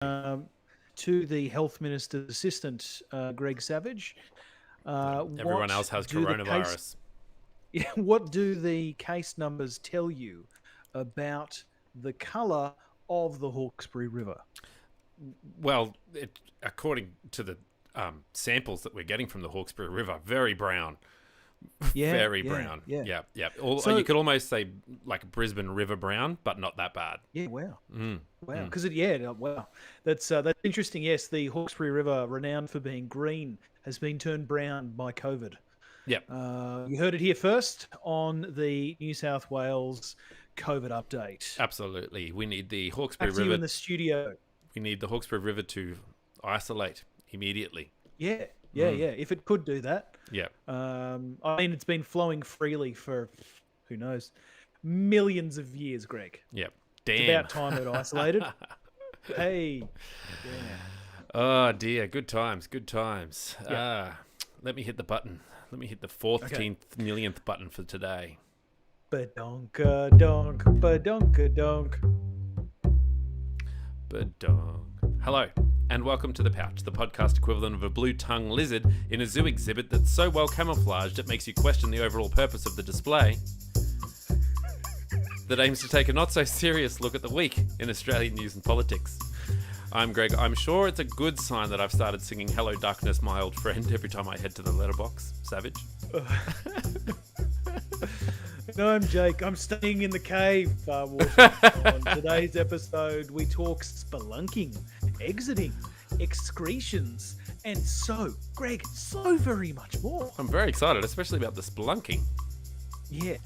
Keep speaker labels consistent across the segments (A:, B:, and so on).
A: to the Health Minister's assistant, Greg Savage.
B: Everyone else has coronavirus.
A: What do the case numbers tell you about the colour of the Hawkesbury River?
B: Well, according to the samples that we're getting from the Hawkesbury River, very brown. Very brown. Yeah. So, you could almost say like Brisbane River brown, but not that bad.
A: Yeah, wow. Wow. Because, wow. That's interesting. Yes, the Hawkesbury River, renowned for being green, has been turned brown by COVID.
B: Yep.
A: You heard it here first on the New South Wales COVID update.
B: Absolutely. We need the Hawkesbury
A: River.
B: River
A: in the studio.
B: We need the Hawkesbury River to isolate immediately.
A: Yeah. If it could do that.
B: Yeah.
A: I mean, it's been flowing freely for, who knows, millions of years, Greg.
B: Yep. Damn.
A: It's about time it isolated. Hey. Yeah.
B: Oh, dear. Good times.
A: Yeah.
B: Let me hit the button. Let me hit the 14th millionth button for today.
A: Ba-donka-donk, ba-donka-donk.
B: Ba-donk. Hello, and welcome to The Pouch, the podcast equivalent of a blue-tongued lizard in a zoo exhibit that's so well camouflaged it makes you question the overall purpose of the display, that aims to take a not-so-serious look at the week in Australian news and politics. I'm Greg. I'm sure it's a good sign that I've started singing Hello Darkness, My Old Friend every time I head to the letterbox. Savage.
A: No, I'm Jake. I'm staying in the cave. On today's episode, we talk spelunking, exiting, excretions, and Greg, so very much more.
B: I'm very excited, especially about the spelunking.
A: Yeah.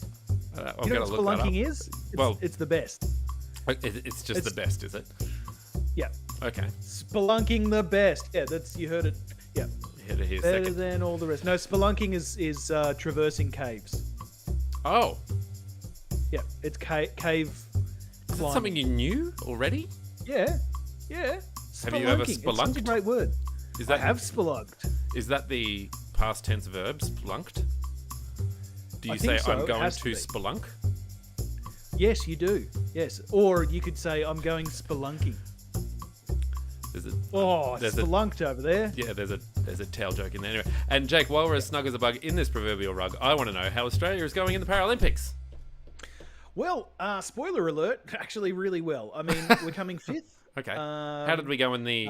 B: You know what
A: spelunking is? It's the best.
B: It's the best, is it?
A: Yeah.
B: Okay.
A: Spelunking the best. Yeah, you heard it. Yeah.
B: You heard it here
A: Better
B: second.
A: than all the rest. No, spelunking is traversing caves.
B: Oh.
A: Yeah, it's cave
B: Is that something you knew already?
A: Yeah.
B: Have you ever spelunked?
A: It's such a great word. I have spelunked.
B: Is that the past tense verb, spelunked? Do you say,
A: so.
B: I'm going to spelunk?
A: Yes, you do. Yes. Or you could say, I'm going spelunking. Spelunked over there.
B: Yeah, there's a tail joke in there. Anyway. And Jake, while we're as snug as a bug in this proverbial rug, I want to know how Australia is going in the Paralympics.
A: Well, spoiler alert, actually really well. I mean, we're coming fifth.
B: Okay. How did we go in the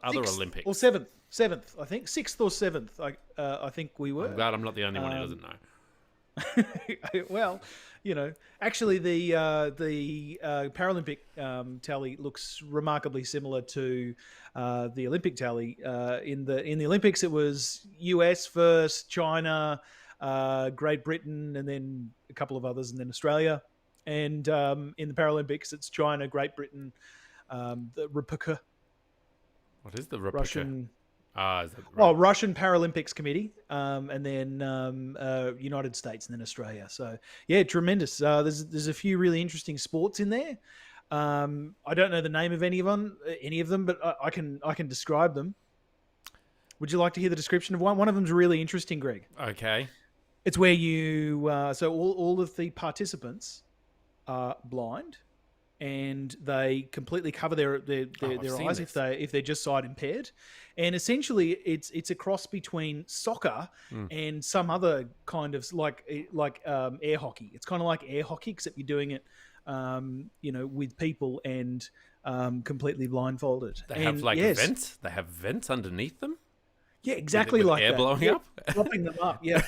B: other Olympics?
A: Or seventh, I think. Sixth or seventh, I think we were.
B: I'm glad I'm not the only one who doesn't know.
A: Well, actually the Paralympic tally looks remarkably similar to the Olympic tally. In the Olympics, it was US first, China, Great Britain, and then a couple of others, and then Australia. And in the Paralympics, it's China, Great Britain, the Republika.
B: What is the Republika?
A: Russian.
B: Is that right?
A: Russian Paralympics Committee, and then United States, and then Australia. So yeah, tremendous. There's a few really interesting sports in there. I don't know the name of any of them, but I can describe them. Would you like to hear the description of one? One of them's really interesting, Greg.
B: Okay.
A: It's where you so all of the participants are blind, and they completely cover their eyes if they're just sight impaired, and essentially it's a cross between soccer and some other kind of like air hockey. It's kind of like air hockey, except you're doing it with people and completely blindfolded.
B: They have vents. They have vents underneath them.
A: Yeah, exactly,
B: with
A: like
B: air
A: that.
B: blowing up,
A: propping them up. Yeah.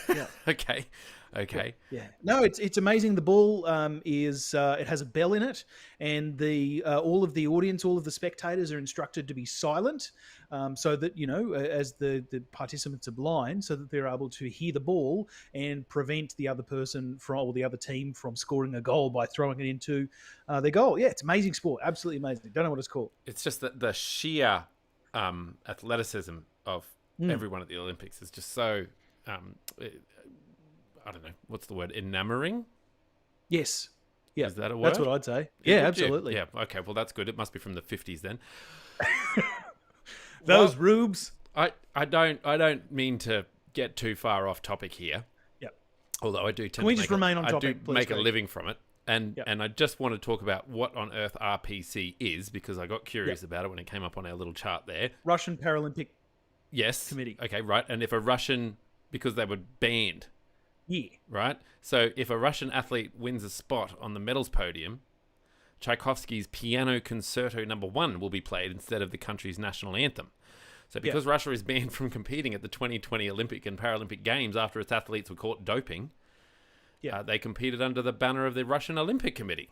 B: Okay.
A: Yeah. No, it's amazing. The ball is it has a bell in it, and all of the audience, all of the spectators are instructed to be silent, so that as the participants are blind, so that they're able to hear the ball and prevent the other person or the other team from scoring a goal by throwing it into their goal. Yeah, it's amazing sport, absolutely amazing. Don't know what it's called.
B: It's just that the sheer athleticism of everyone at the Olympics is just so. I don't know, what's the word? Enamoring?
A: Yes. Yeah.
B: Is that a word?
A: That's what I'd say. Yeah, absolutely.
B: Yeah. Okay. Well, that's good. It must be from the 50s then.
A: Those rubes.
B: I don't mean to get too far off topic here.
A: Yep.
B: Although I do tend
A: Can we just remain on topic,
B: I do
A: please,
B: make
A: Greg?
B: a living from it. And I just want to talk about what on earth RPC is, because I got curious about it when it came up on our little chart there.
A: Russian Paralympic Committee.
B: Okay, right. And if a Russian, because they were banned.
A: Yeah.
B: Right? So if a Russian athlete wins a spot on the medals podium, Tchaikovsky's Piano Concerto No. 1 will be played instead of the country's national anthem. So because Russia is banned from competing at the 2020 Olympic and Paralympic Games after its athletes were caught doping, they competed under the banner of the Russian Olympic Committee.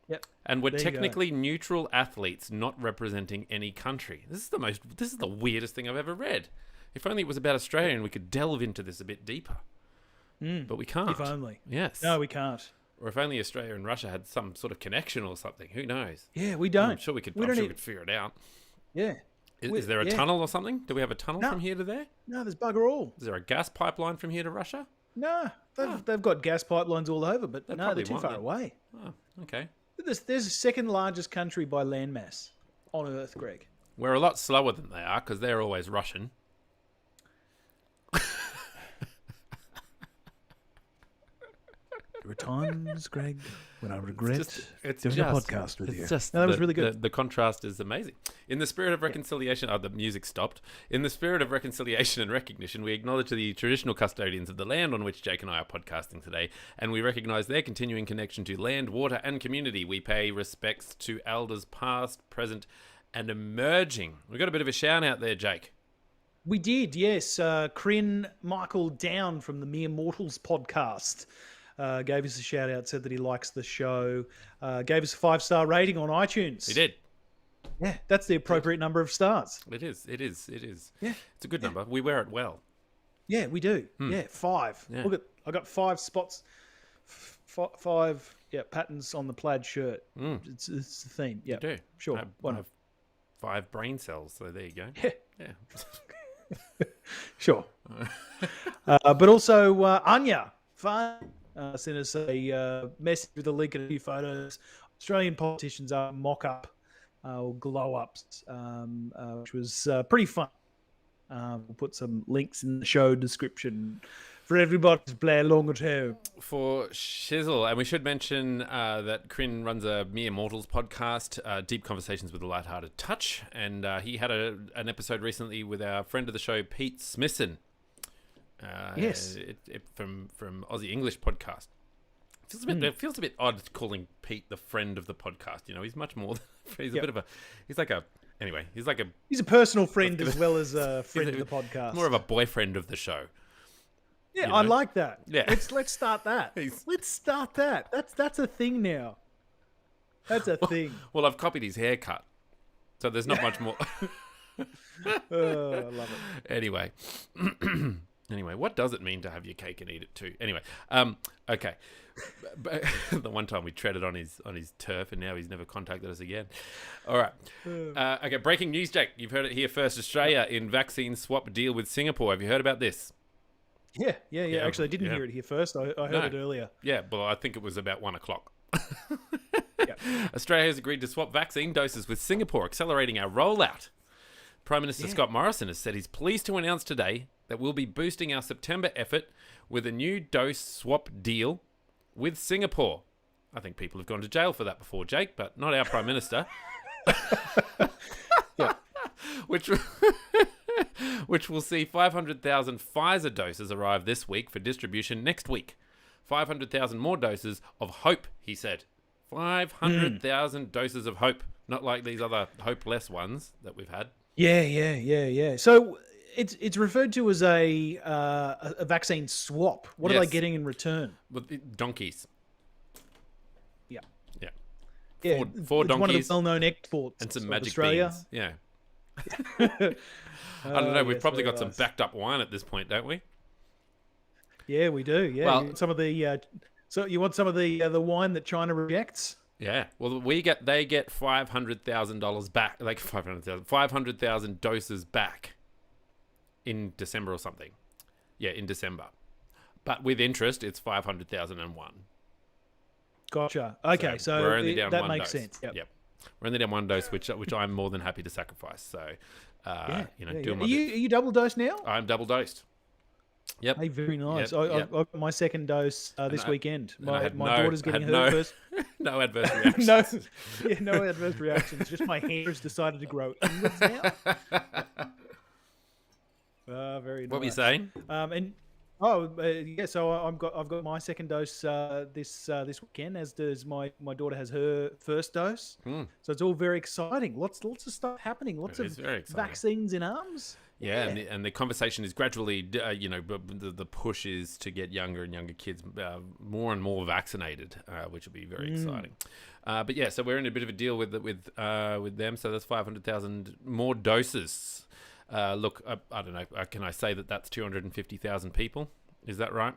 A: Yep.
B: And were technically neutral athletes not representing any country. This is the weirdest thing I've ever read. If only it was about Australia and we could delve into this a bit deeper. But we can't.
A: If only.
B: Yes.
A: No, we can't.
B: Or if only Australia and Russia had some sort of connection or something. Who knows?
A: Yeah, we don't.
B: I'm sure we could figure it out.
A: Yeah.
B: Is there a tunnel or something? Do we have a tunnel from here to there?
A: No, there's bugger all.
B: Is there a gas pipeline from here to Russia?
A: No, they've got gas pipelines all over, but they're too far away.
B: Oh, okay.
A: There's the second largest country by landmass on Earth, Greg.
B: We're a lot slower than they are because they're always Russian.
A: There are times, Greg, when I regret doing a podcast with you. That was really good.
B: The contrast is amazing. In the spirit of reconciliation, the music stopped. In the spirit of reconciliation and recognition, we acknowledge the traditional custodians of the land on which Jake and I are podcasting today, and we recognise their continuing connection to land, water, and community. We pay respects to elders past, present, and emerging. We got a bit of a shout out there, Jake.
A: We did, yes. Kryn Michael Down from the Mere Mortals podcast. Gave us a shout out, said that he likes the show, gave us a 5-star rating on iTunes.
B: He did.
A: Yeah, that's the appropriate number of stars.
B: It is.
A: Yeah.
B: It's a good number. We wear it well.
A: Yeah, we do. Yeah, 5.
B: Yeah.
A: Look I got 5 spots, 5 patterns on the plaid shirt. It's the theme. Yeah,
B: you do.
A: Sure.
B: I have 5 brain cells, so there you go.
A: Yeah. Sure. But also Anya, sent us a message with a link and a few photos. Australian politicians are mock-up or glow-ups, which was pretty fun. We'll put some links in the show description for everybody to play along at home.
B: For shizzle, and we should mention that Kryn runs a Mere Mortals podcast, Deep Conversations with a Lighthearted Touch, and he had an episode recently with our friend of the show, Pete Smithson.
A: Yes,
B: from Aussie English podcast. It feels a bit odd calling Pete the friend of the podcast. You know, he's much more. He's
A: he's a personal friend as well as a friend of the podcast.
B: More of a boyfriend of the show.
A: Yeah,
B: you know?
A: I like that.
B: Yeah,
A: let's start that. Let's start that. That's a thing now. That's a thing.
B: Well, I've copied his haircut, so there's not much more.
A: Oh, I love it.
B: Anyway, what does it mean to have your cake and eat it too? Anyway, okay. The one time we treaded on his turf, and now he's never contacted us again. All right. Okay, breaking news, Jake. You've heard it here first. Australia in vaccine swap deal with Singapore. Have you heard about this?
A: Yeah. Actually, I didn't hear it here first. I heard it earlier.
B: Yeah, well, I think it was about 1 o'clock. Australia has agreed to swap vaccine doses with Singapore, accelerating our rollout. Prime Minister Scott Morrison has said he's pleased to announce today that we'll be boosting our September effort with a new dose swap deal with Singapore. I think people have gone to jail for that before, Jake, but not our Prime Minister. Which will see 500,000 Pfizer doses arrive this week for distribution next week. 500,000 more doses of hope, he said. 500,000 doses of hope, not like these other hopeless ones that we've had.
A: Yeah. So it's referred to as a vaccine swap. What are they getting in return?
B: Donkeys.
A: Yeah.
B: Four donkeys.
A: One of the well-known exports
B: and some magic
A: Australia.
B: beans. Yeah. I don't know. We've probably got some backed up wine at this point, don't we?
A: Yeah, we do. Yeah.
B: Well,
A: you want some of the wine that China rejects?
B: Yeah. Well, they get $500,000 back, like 500,000 doses back in December or something. Yeah, in December. But with interest, it's 500,001.
A: Gotcha. Okay, so
B: we're only down
A: that
B: one
A: makes
B: dose.
A: sense. Yep.
B: We're only down one dose, which I'm more than happy to sacrifice. So,
A: Are
B: doing my bit.
A: you double dosed now?
B: I'm double dosed. Yep.
A: Hey, very nice.
B: Yep.
A: I got my second dose this weekend. My daughter's getting her first.
B: No adverse reactions.
A: no adverse reactions. Just my hair has decided to grow inwards now. Very nice.
B: What were you saying?
A: So I've got my second dose this weekend, as does my daughter has her first dose. So it's all very exciting. Lots of stuff happening. Lots of vaccines in arms.
B: Yeah, and the conversation is gradually, the push is to get younger and younger kids more and more vaccinated, which will be very exciting. But yeah, so we're in a bit of a deal with them. So that's 500,000 more doses. Look, I don't know. Can I say that that's 250,000 people? Is that right?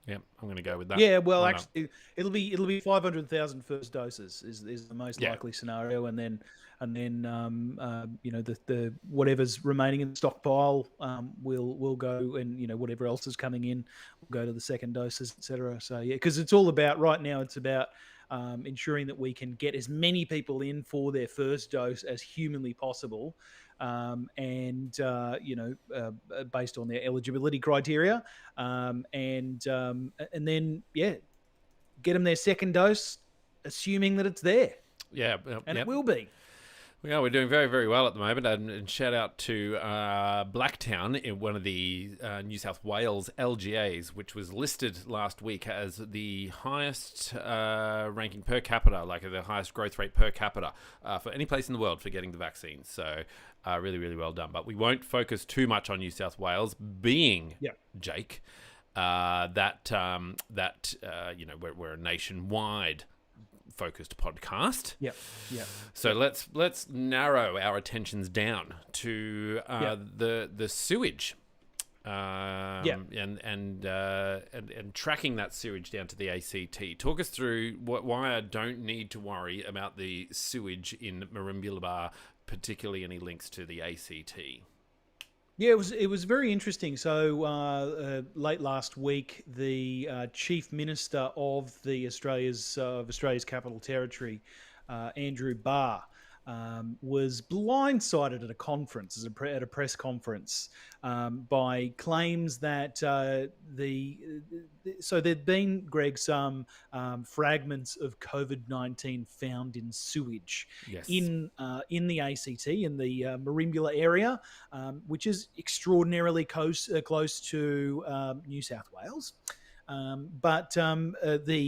B: Yeah, I'm going to go with that.
A: Yeah, well, actually, it'll be 500,000 first doses is the most likely scenario, and then the whatever's remaining in the stockpile will go, and whatever else is coming in will go to the second doses, etc. So yeah, because it's all about right now. It's about ensuring that we can get as many people in for their first dose as humanly possible. Based on their eligibility criteria, and then get them their second dose, assuming that it's there.
B: Yeah,
A: and it will be.
B: We're doing very, very well at the moment, and shout out to Blacktown, in one of the New South Wales LGAs, which was listed last week as the highest ranking per capita, like the highest growth rate per capita for any place in the world for getting the vaccine. So really, really well done. But we won't focus too much on New South Wales, being Jake, we're a nationwide focused podcast.
A: Yep.
B: So let's narrow our attentions down to the sewage. And tracking that sewage down to the ACT. Talk us through why I don't need to worry about the sewage in Merimbula, particularly any links to the ACT.
A: Yeah, it was very interesting. So late last week, the Chief Minister of Australia's Capital Territory, Andrew Barr, was blindsided at a conference, at a press conference, by claims that so there'd been, Greg, some fragments of COVID-19 found in sewage in the ACT, in the Merimbula area, which is extraordinarily close to New South Wales. But the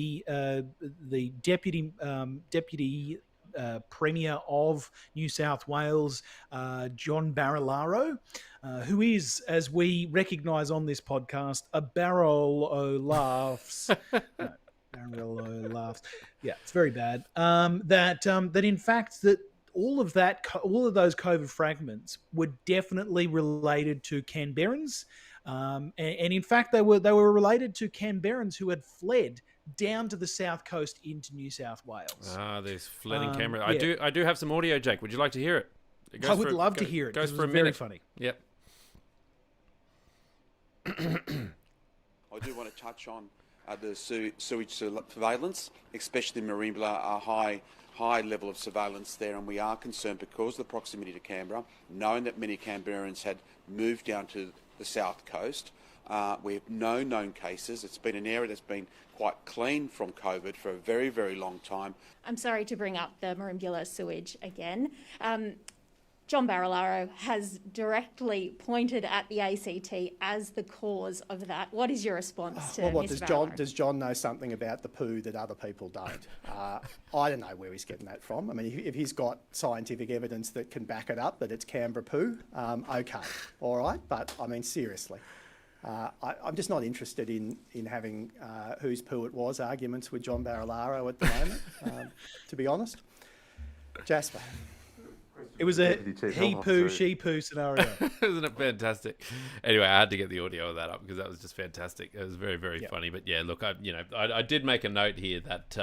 A: deputy Premier of New South Wales, John Barilaro, who is, as we recognise on this podcast, a barrel o' laughs. Barrel o' laughs. Yeah, it's very bad. That in fact that all of those COVID fragments were definitely related to Canberrans, and in fact they were related to Canberrans who had fled down to the south coast into New South Wales.
B: There's flooding camera. I do have some audio, Jake. Would you like to hear it?
A: I would love to hear it.
B: Goes for a minute.
A: Very funny.
B: Yep.
C: I do want to touch on the sewage surveillance, especially in Merimbula, a high level of surveillance there, and we are concerned because of the proximity to Canberra, knowing that many Canberrans had moved down to the south coast. We have no known cases. It's been an area that's been quite clean from COVID for a very, very long time.
D: I'm sorry to bring up the Merimbula sewage again. John Barilaro has directly pointed at the ACT as the cause of that. What is your response to Mr. Barilaro?
E: Does John know something about the poo that other people don't? I don't know where he's getting that from. I mean, if he's got scientific evidence that can back it up, that it's Canberra poo, okay, all right. But, I mean, seriously. I'm just not interested in having whose poo it was arguments with John Barilaro at the moment, to be honest. Jasper.
A: It was a he poo, she poo scenario.
B: Isn't it fantastic? Anyway, I had to get the audio of that up because that was just fantastic. It was very, very funny. But yeah, look, I did make a note here that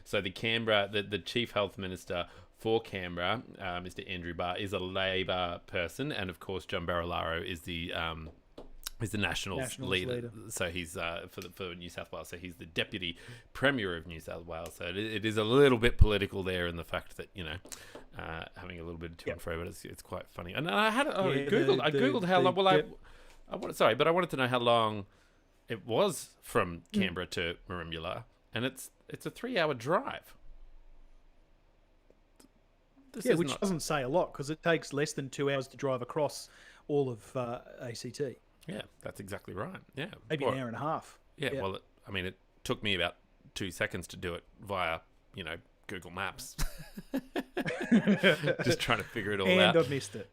B: so the Canberra, the Chief Health Minister for Canberra, Mr. Andrew Barr, is a Labor person, and of course John Barilaro is the Nationals leader. So he's for New South Wales. So he's the Deputy Premier of New South Wales. So it is a little bit political there in the fact that having a little bit of to and fro, but it's quite funny. And I had Googled how long. Well, I wanted to know how long it was from Canberra to Merimbula, and it's a 3-hour drive.
A: Which doesn't say a lot because it takes less than 2 hours to drive across all of ACT.
B: Yeah, that's exactly right. Yeah,
A: maybe an hour and a half.
B: Yeah, well, it took me about 2 seconds to do it via, Google Maps. Just trying to figure it all out.
A: And I missed it.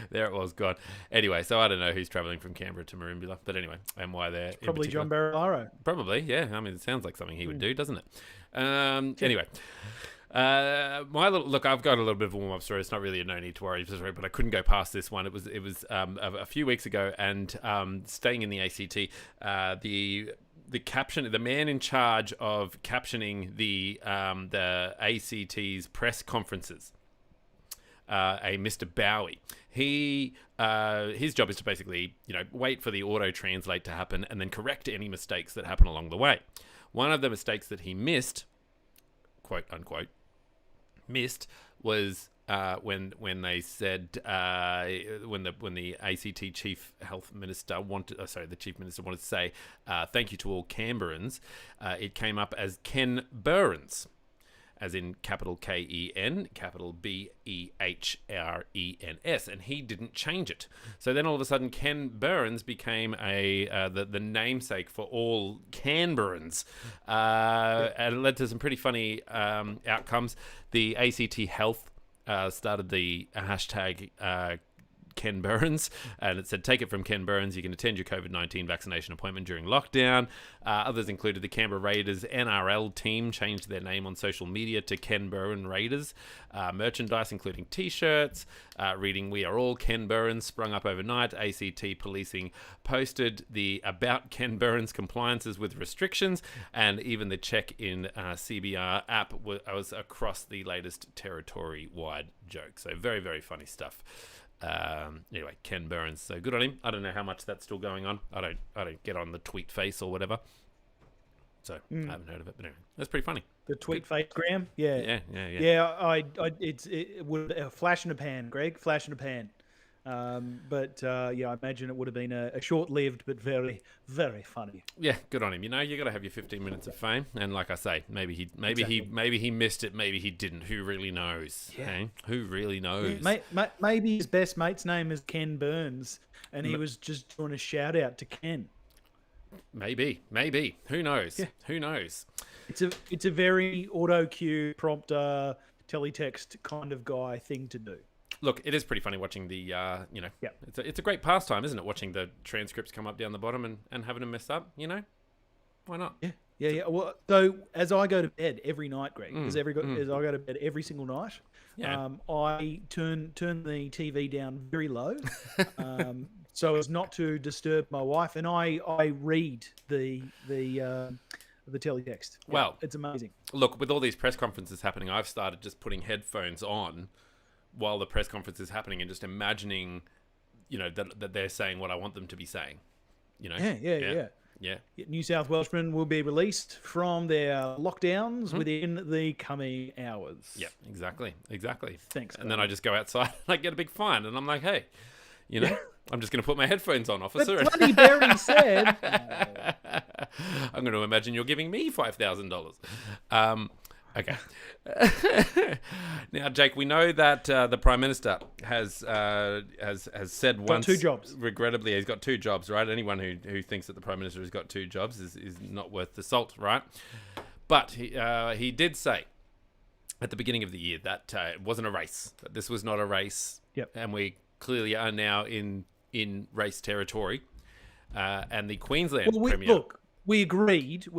B: There it was, God. Anyway, so I don't know who's travelling from Canberra to Merimbula, but anyway, and why they're
A: probably John Barilaro.
B: Probably, yeah. It sounds like something he would do, doesn't it? Anyway. I've got a little bit of a warm-up story. It's not really a no need to worry story, but I couldn't go past this one. It was a few weeks ago, and staying in the ACT, the man in charge of captioning the ACT's press conferences, a Mr. Bowie. His job is to basically, wait for the auto translate to happen and then correct any mistakes that happen along the way. One of the mistakes that he missed, quote unquote, was when they said when the ACT chief minister wanted to say thank you to all Canberrans. It came up as Ken Burns, as in capital Ken, capital Behrens, and he didn't change it. So then all of a sudden, Ken Burns became the namesake for all Canberrans, and it led to some pretty funny outcomes. The ACT Health started the hashtag Ken Burns, and it said, take it from Ken Burns, you can attend your COVID-19 vaccination appointment during lockdown. Others included the Canberra Raiders NRL team changed their name on social media to Ken Burns Raiders. Merchandise including t-shirts reading "We are all Ken Burns" sprung up overnight. ACT policing posted the about Ken Burns compliances with restrictions, and even the check-in CBR app was across the latest territory-wide joke. So very, very funny stuff. Anyway, Ken Burns, so good on him. I don't know how much that's still going on. I don't get on the tweet face or whatever, so I haven't heard of it. But anyway, that's pretty funny.
A: The tweet face, Graham. Yeah. It's a flash in a pan, Greg. Flash in a pan. But I imagine it would have been a short-lived but very, very funny.
B: Yeah, good on him. You got to have your 15 minutes of fame, and like I say, maybe he missed it, maybe he didn't. Who really knows? Yeah. Hey? Who really knows?
A: Yeah. Maybe his best mate's name is Ken Burns, and he was just doing a shout out to Ken.
B: Maybe. Who knows? Yeah. Who knows?
A: It's a very auto cue prompter teletext kind of guy thing to do.
B: Look, it is pretty funny watching the, it's a great pastime, isn't it? Watching the transcripts come up down the bottom and having them mess up, Why not?
A: Yeah. Well, so as I go to bed every night, Greg, as I go to bed every single night, I turn the TV down very low, so as not to disturb my wife, and I read the teletext. Well, it's amazing.
B: Look, with all these press conferences happening, I've started just putting headphones on while the press conference is happening and just imagining, that they're saying what I want them to be saying, Yeah.
A: New South Welshmen will be released from their lockdowns within the coming hours.
B: Yeah, exactly.
A: Thanks.
B: And then I just go outside and I get a big fine, and I'm like, hey, I'm just going to put my headphones on, officer.
A: But bloody Barry said.
B: I'm going to imagine you're giving me $5,000. Okay. Now, Jake, we know that the Prime Minister has said once,
A: 2 jobs.
B: Regrettably, he's got 2 jobs, right? Anyone who thinks that the Prime Minister has got 2 jobs is not worth the salt, right? But he did say at the beginning of the year that it wasn't a race, that this was not a race.
A: Yep.
B: And we clearly are now in race territory. And the Queensland Premier...
A: Look, we agreed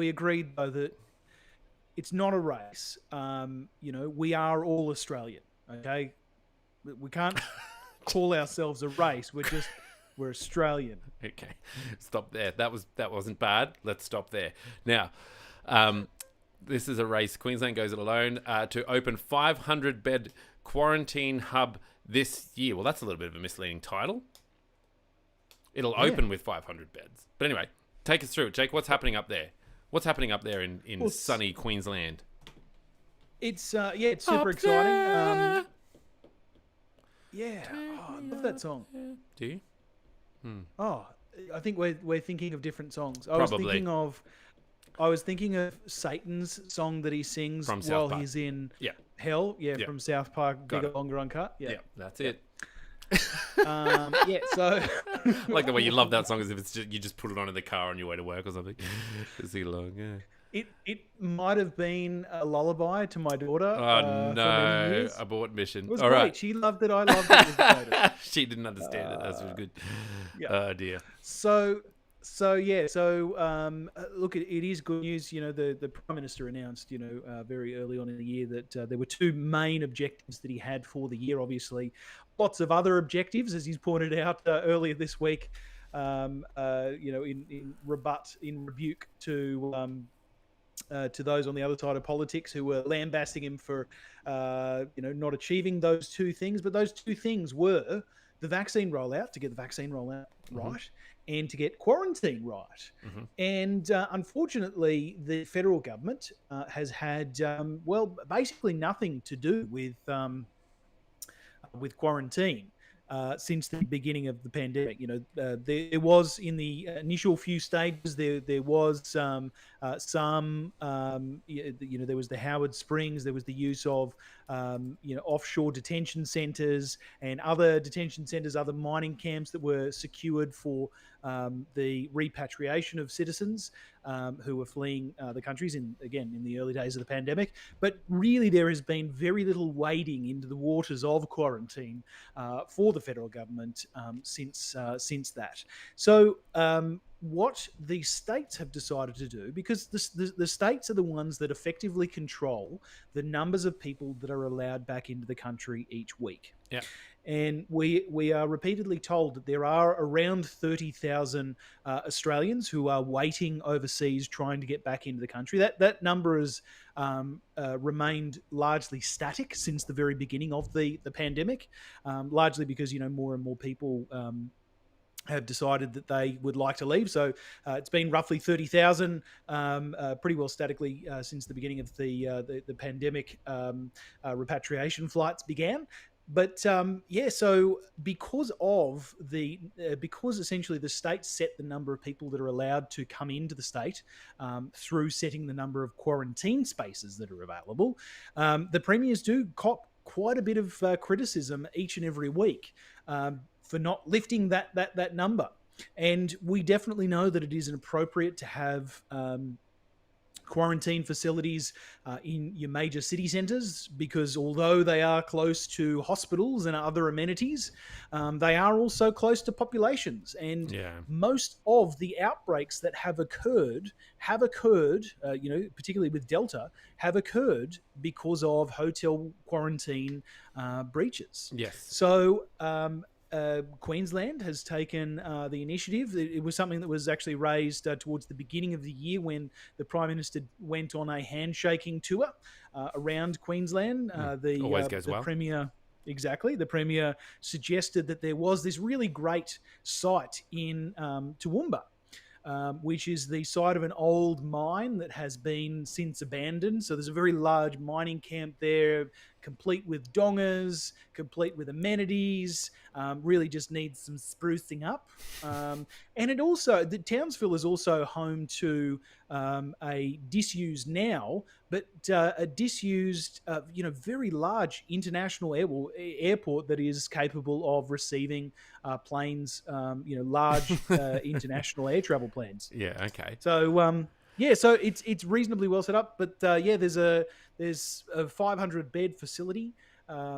A: though that it's not a race. We are all Australian, okay? We can't call ourselves a race. We're Australian.
B: Okay, stop there. That wasn't bad. Let's stop there. Now, this is a race. Queensland goes it alone to open 500-bed quarantine hub this year. Well, that's a little bit of a misleading title. It'll open with 500 beds. But anyway, take us through it, Jake. What's happening up there? What's happening up there in sunny Queensland?
A: It's super exciting. I love that song.
B: Do you?
A: Oh, I think we're thinking of different songs. I was thinking of Satan's song that he sings while he's in hell. Yeah, from South Park, Bigger, Longer, Uncut. Yeah,
B: that's it.
A: So
B: like the way you love that song as if it's just, you just put it on in the car on your way to work or something. Sing along,
A: It might have been a lullaby to my daughter.
B: Oh no!
A: For many years.
B: Abort mission.
A: It was
B: All
A: great.
B: right.
A: She loved it. I loved it. It was the greatest.
B: She didn't understand it. That's really good.
A: Yeah.
B: Oh dear.
A: So look, it is good news. You know, the Prime Minister announced, very early on in the year that there were two main objectives that he had for the year. Obviously, lots of other objectives, as he's pointed out earlier this week. In rebuke to those on the other side of politics who were lambasting him for, not achieving those two things. But those two things were the vaccine rollout, to get the vaccine rollout right, and to get quarantine right. And unfortunately, the federal government has had, basically nothing to do with quarantine. Since the beginning of the pandemic, there was in the initial few stages, there was there was the Howard Springs, there was the use of offshore detention centres and other detention centres, other mining camps that were secured for the repatriation of citizens who were fleeing the countries in the early days of the pandemic. But really, there has been very little wading into the waters of quarantine for the federal government since that. So what the states have decided to do, because the states are the ones that effectively control the numbers of people that are allowed back into the country each week.
B: Yeah.
A: And we are repeatedly told that there are around 30,000 Australians who are waiting overseas trying to get back into the country. That number has remained largely static since the very beginning of the pandemic, largely because more and more people have decided that they would like to leave. So it's been roughly 30,000, pretty well statically since the beginning of the pandemic. Repatriation flights began. But so because essentially the state set the number of people that are allowed to come into the state through setting the number of quarantine spaces that are available, the premiers do cop quite a bit of criticism each and every week for not lifting that number. And we definitely know that it is inappropriate to have quarantine facilities in your major city centres, because although they are close to hospitals and other amenities, they are also close to populations. And most of the outbreaks that have occurred, particularly with Delta, have occurred because of hotel quarantine breaches.
B: Yes.
A: So Queensland has taken the initiative. It was something that was actually raised towards the beginning of the year when the Prime Minister went on a handshaking tour around Queensland.
B: Always goes well.
A: The Premier suggested that there was this really great site in Toowoomba, which is the site of an old mine that has been since abandoned. So there's a very large mining camp there, complete with dongers, complete with amenities, really just needs some sprucing up. And it also, the Townsville is also home to a disused now, but a disused, very large international airport that is capable of receiving planes, large international air travel planes.
B: Yeah, okay.
A: So, so it's reasonably well set up, but there's a 500 bed facility,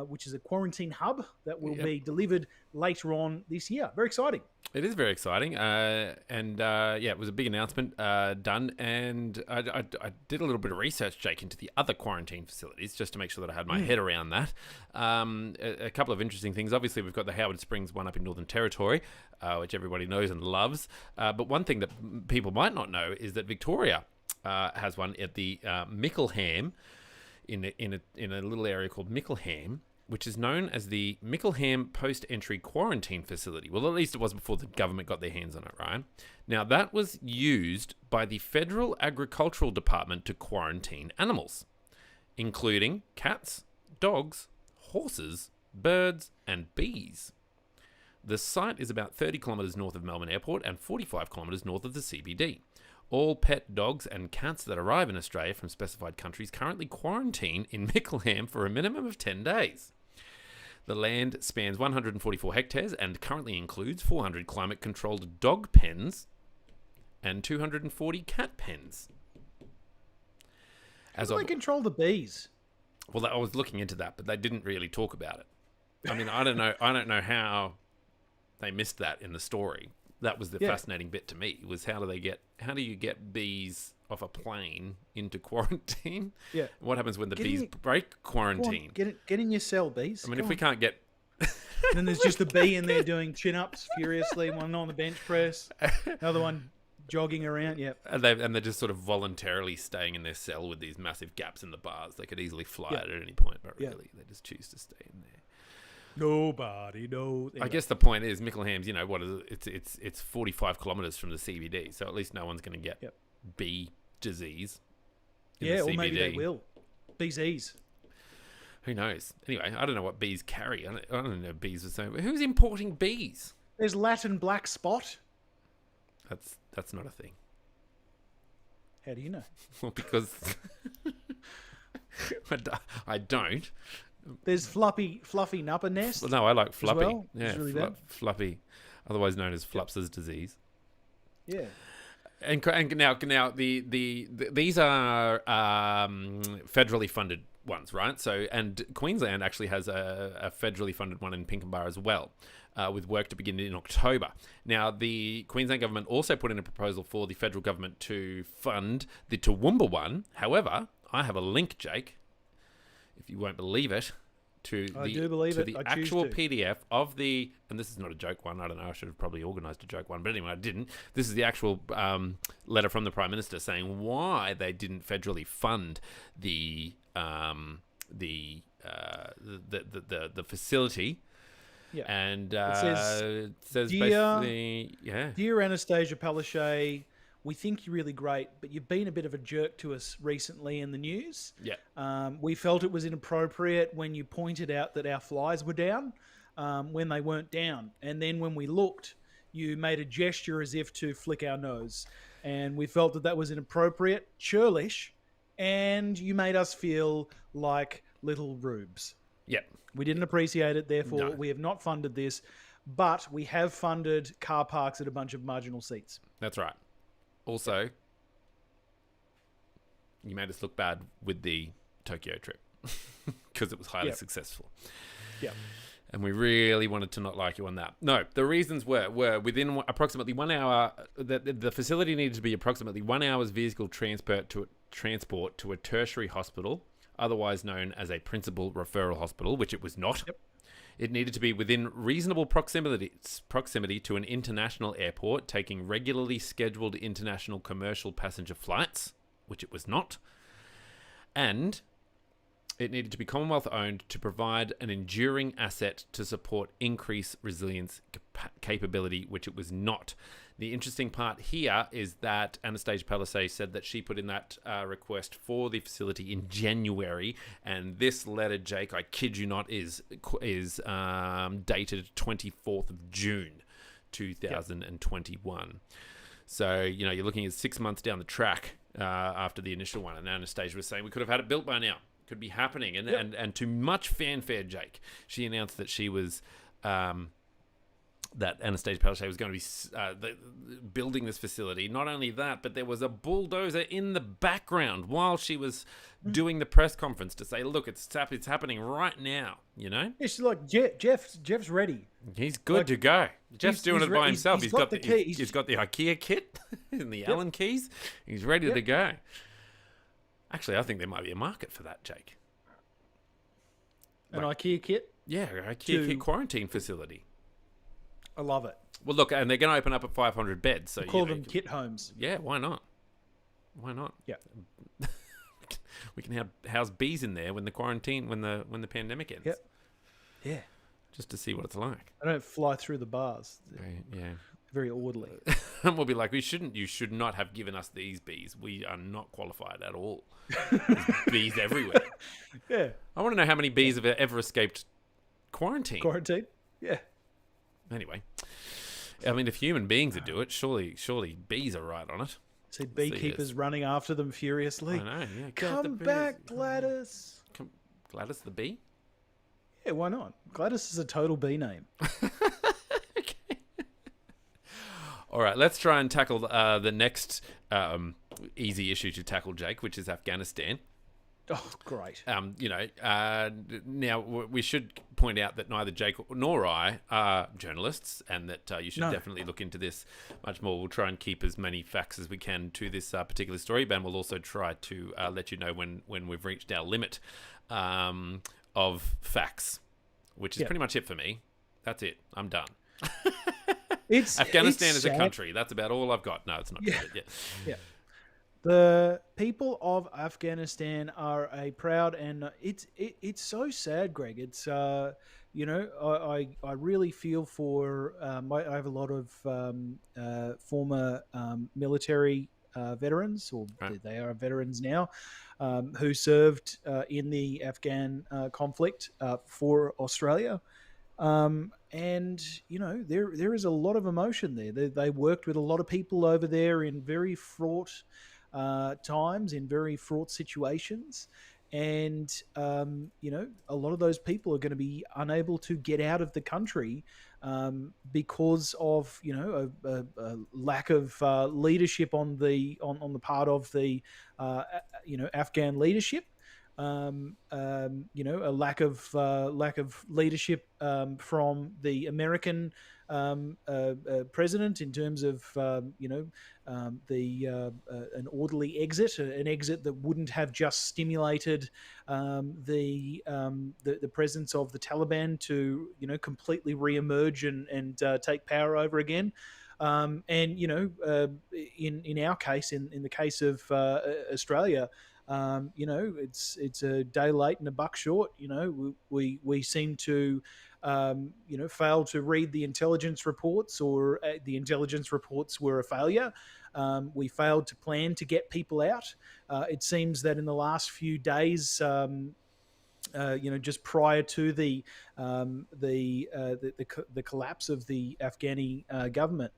A: which is a quarantine hub that will be delivered later on this year. Very exciting.
B: It is very exciting, it was a big announcement done, and I did a little bit of research, Jake, into the other quarantine facilities just to make sure that I had my head around that. A couple of interesting things. Obviously, we've got the Howard Springs one up in Northern Territory, which everybody knows and loves. But one thing that people might not know is that Victoria has one at the Mickelham, in a little area called Mickelham, which is known as the Mickelham Post-Entry Quarantine Facility. Well, at least it was before the government got their hands on it, right? Now, that was used by the Federal Agricultural Department to quarantine animals, including cats, dogs, horses, birds, and bees. The site is about 30 kilometres north of Melbourne Airport and 45 kilometres north of the CBD. All pet dogs and cats that arrive in Australia from specified countries currently quarantine in Mickelham for a minimum of 10 days. The land spans 144 hectares and currently includes 400 climate-controlled dog pens and 240 cat pens.
A: How do they control the bees?
B: Well, I was looking into that, but they didn't really talk about it. I mean, I don't know how they missed that in the story. That was the fascinating bit to me, was how do you get bees off a plane into quarantine?
A: Yeah.
B: What happens when the bees break quarantine?
A: Get in your cell, bees.
B: I mean, if we can't get...
A: Then there's just a bee in there doing chin-ups furiously, one on the bench press, another one jogging around, and
B: they're just sort of voluntarily staying in their cell with these massive gaps in the bars. They could easily fly out at any point, but really, they just choose to stay in there.
A: Nobody knows. Anyway.
B: I guess the point is, Mickelham's, what is it? It's 45 kilometres from the CBD, so at least no one's going to get bee disease.
A: Or maybe they will. Bees.
B: Who knows? Anyway, I don't know what bees carry. I don't know bees are saying. Who's importing bees?
A: There's Latin black spot.
B: That's not a thing.
A: How do you know?
B: Well, because I don't.
A: There's fluffy nupper nest.
B: Well, no, I like floppy.
A: Well.
B: Yeah,
A: really
B: floppy, otherwise known as Flups's disease.
A: Yeah.
B: And now these are federally funded ones, right? So, and Queensland actually has a federally funded one in Pinkenba as well, with work to begin in October. Now, the Queensland government also put in a proposal for the federal government to fund the Toowoomba one. However, I have a link, Jake, if you won't believe it, to the actual PDF of the, and this is not a joke one, I don't know, I should have probably organised a joke one, but anyway, I didn't. This is the actual letter from the Prime Minister saying why they didn't federally fund the facility.
A: Yeah.
B: And
A: it says
B: basically,
A: Dear Anastasia Palaszczuk, we think you're really great, but you've been a bit of a jerk to us recently in the news.
B: Yeah.
A: We felt it was inappropriate when you pointed out that our flies were down when they weren't down. And then when we looked, you made a gesture as if to flick our nose. And we felt that was inappropriate, churlish, and you made us feel like little rubes.
B: Yeah.
A: We didn't appreciate it, therefore we have not funded this, but we have funded car parks at a bunch of marginal seats.
B: That's right. Also, you made us look bad with the Tokyo trip because it was highly successful.
A: Yeah.
B: And we really wanted to not like you on that. No, the reasons were within approximately 1 hour, the facility needed to be approximately 1 hour's vehicle transport to a tertiary hospital, otherwise known as a principal referral hospital, which it was not.
A: Yep.
B: It needed to be within reasonable proximity to an international airport, taking regularly scheduled international commercial passenger flights, which it was not. And it needed to be Commonwealth owned to provide an enduring asset to support increased resilience capability, which it was not. The interesting part here is that Anastasia Palaszczuk said that she put in that request for the facility in January, and this letter, Jake, I kid you not, is dated 24th of June, 2021. Yep. So, you're looking at 6 months down the track after the initial one, and Anastasia was saying we could have had it built by now. Could be happening. And to much fanfare, Jake, she announced that she was... that Anastasia Palaszczuk was going to be building this facility. Not only that, but there was a bulldozer in the background while she was doing the press conference to say, look, it's happening right now,
A: It's like Jeff's ready.
B: He's good to go. Jeff's doing it by himself. He's got the
A: keys.
B: He's got the IKEA kit and the Allen keys. He's ready to go. Actually, I think there might be a market for that, Jake.
A: An IKEA kit?
B: Yeah, an IKEA kit quarantine facility.
A: I love it.
B: Well, look, and they're going to open up at 500 beds. So
A: call them kit homes.
B: Yeah, why not? Why not?
A: Yeah.
B: We can house bees in there when the pandemic ends.
A: Yep. Yeah.
B: Just to see what it's like.
A: They don't fly through the bars.
B: Yeah.
A: Very orderly.
B: And we'll be like, you should not have given us these bees. We are not qualified at all. There's bees everywhere.
A: Yeah.
B: I want to know how many bees have ever escaped quarantine.
A: Quarantine? Yeah.
B: Anyway, I mean, if human beings would do it, surely bees are right on it.
A: See beekeepers running after them furiously.
B: I know, yeah.
A: Come back, Gladys.
B: Gladys the bee?
A: Yeah, why not? Gladys is a total bee name.
B: Okay. All right, let's try and tackle the next easy issue to tackle, Jake, which is Afghanistan.
A: Oh, great.
B: Now, we should point out that neither Jake nor I are journalists, and that you should definitely look into this much more. We'll try and keep as many facts as we can to this particular story, but we'll also try to let you know when we've reached our limit of facts, which is pretty much it for me. That's it. I'm done. Afghanistan is a country. That's about all I've got. No, it's not.
A: Yeah. The people of Afghanistan are a proud, and it's so sad, Greg. It's I really feel for. I have a lot of former military veterans, or they are veterans now, who served in the Afghan conflict for Australia. And there is a lot of emotion there. They worked with a lot of people over there in very fraught times, in very fraught situations, and a lot of those people are going to be unable to get out of the country because of a lack of leadership on the part of the Afghan leadership. A lack of leadership from the American president in terms of an orderly exit, an exit that wouldn't have just stimulated the presence of the Taliban to completely reemerge and take power over again. In our case, in the case of Australia, it's a day late and a buck short. We seem to fail to read the intelligence reports, or the intelligence reports were a failure. We failed to plan to get people out. It seems that in the last few days, just prior to the collapse of the Afghani government,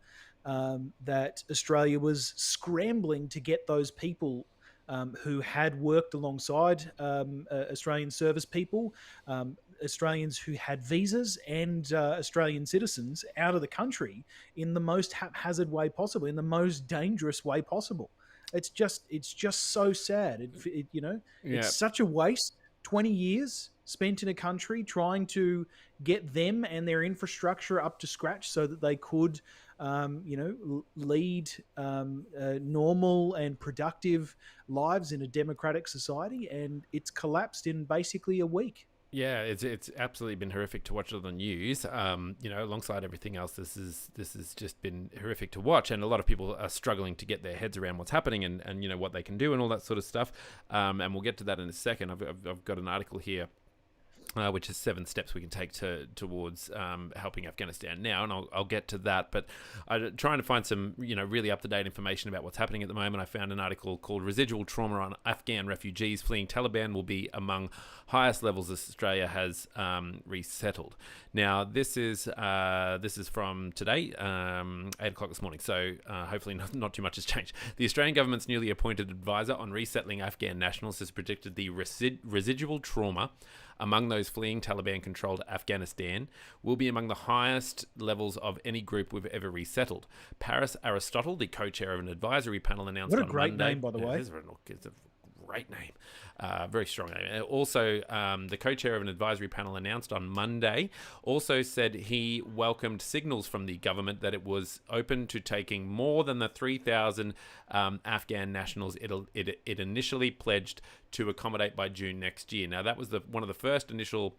A: that Australia was scrambling to get those people who had worked alongside Australian service people, Australians who had visas, and Australian citizens out of the country in the most haphazard way possible, in the most dangerous way possible. It's just so sad. It's such a waste. 20 years spent in a country trying to get them and their infrastructure up to scratch so that they could lead normal and productive lives in a democratic society, and it's collapsed in basically a week.
B: Yeah, it's absolutely been horrific to watch on the news. Alongside everything else, this has just been horrific to watch, and a lot of people are struggling to get their heads around what's happening and what they can do and all that sort of stuff. And we'll get to that in a second. I've got an article here, which is 7 steps we can take towards helping Afghanistan now, and I'll get to that. But I'm trying to find some really up-to-date information about what's happening at the moment. I found an article called "Residual Trauma on Afghan Refugees Fleeing Taliban Will Be Among Highest Levels Australia Has Resettled." Now, this is from today, 8 o'clock this morning, so hopefully not too much has changed. The Australian government's newly appointed advisor on resettling Afghan nationals has predicted the residual trauma among those fleeing Taliban-controlled Afghanistan will be among the highest levels of any group we've ever resettled. Paris Aristotle, the co-chair of an advisory panel, announced on Monday...
A: What a great name, by the way.
B: It's a great name. Very strong name. Also, the co-chair of an advisory panel announced on Monday also said he welcomed signals from the government that it was open to taking more than the 3,000 Afghan nationals it initially pledged to accommodate by June next year. Now, that was one of the first initial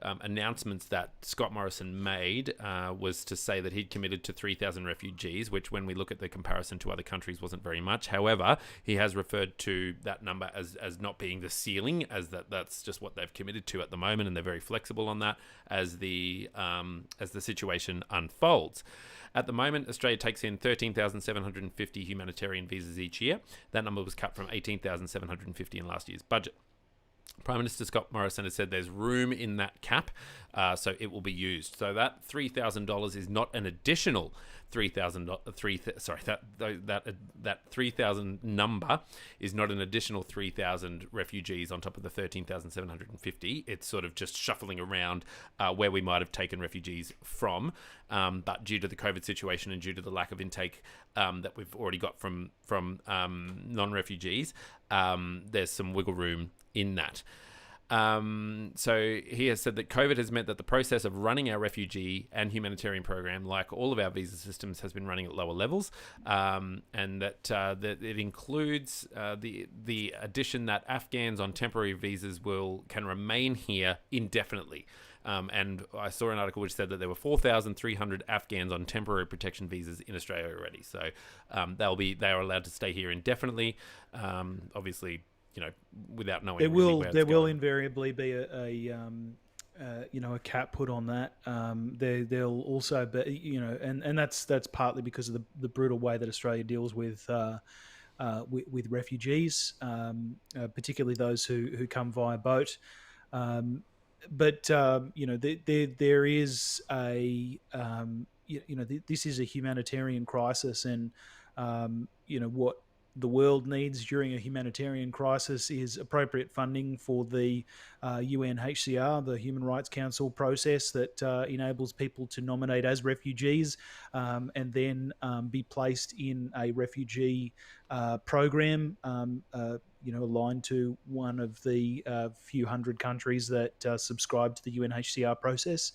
B: announcements that Scott Morrison made, was to say that he'd committed to 3,000 refugees, which when we look at the comparison to other countries wasn't very much. However, he has referred to that number as not being the ceiling, as that's just what they've committed to at the moment, and they're very flexible on that as the situation unfolds. At the moment, Australia takes in 13,750 humanitarian visas each year. That number was cut from 18,750 in last year's budget. Prime Minister Scott Morrison has said there's room in that cap, so it will be used. So that $3,000 is not an additional that 3,000 number is not an additional 3,000 refugees on top of the 13,750. It's sort of just shuffling around where we might have taken refugees from, but due to the COVID situation and due to the lack of intake that we've already got from non-refugees, there's some wiggle room in that. So he has said that COVID has meant that the process of running our refugee and humanitarian program, like all of our visa systems, has been running at lower levels, and that it includes the addition that Afghans on temporary visas can remain here indefinitely. And I saw an article which said that there were 4,300 Afghans on temporary protection visas in Australia already. So they are allowed to stay here indefinitely. Obviously, without knowing
A: there will invariably be a cap put on that. There'll also be, and that's partly because of the brutal way that Australia deals with refugees, particularly those who come via boat. But there is this is a humanitarian crisis, and what the world needs during a humanitarian crisis is appropriate funding for the UNHCR, the Human Rights Council process that enables people to nominate as refugees and then be placed in a refugee program, aligned to one of the few hundred countries that subscribe to the UNHCR process.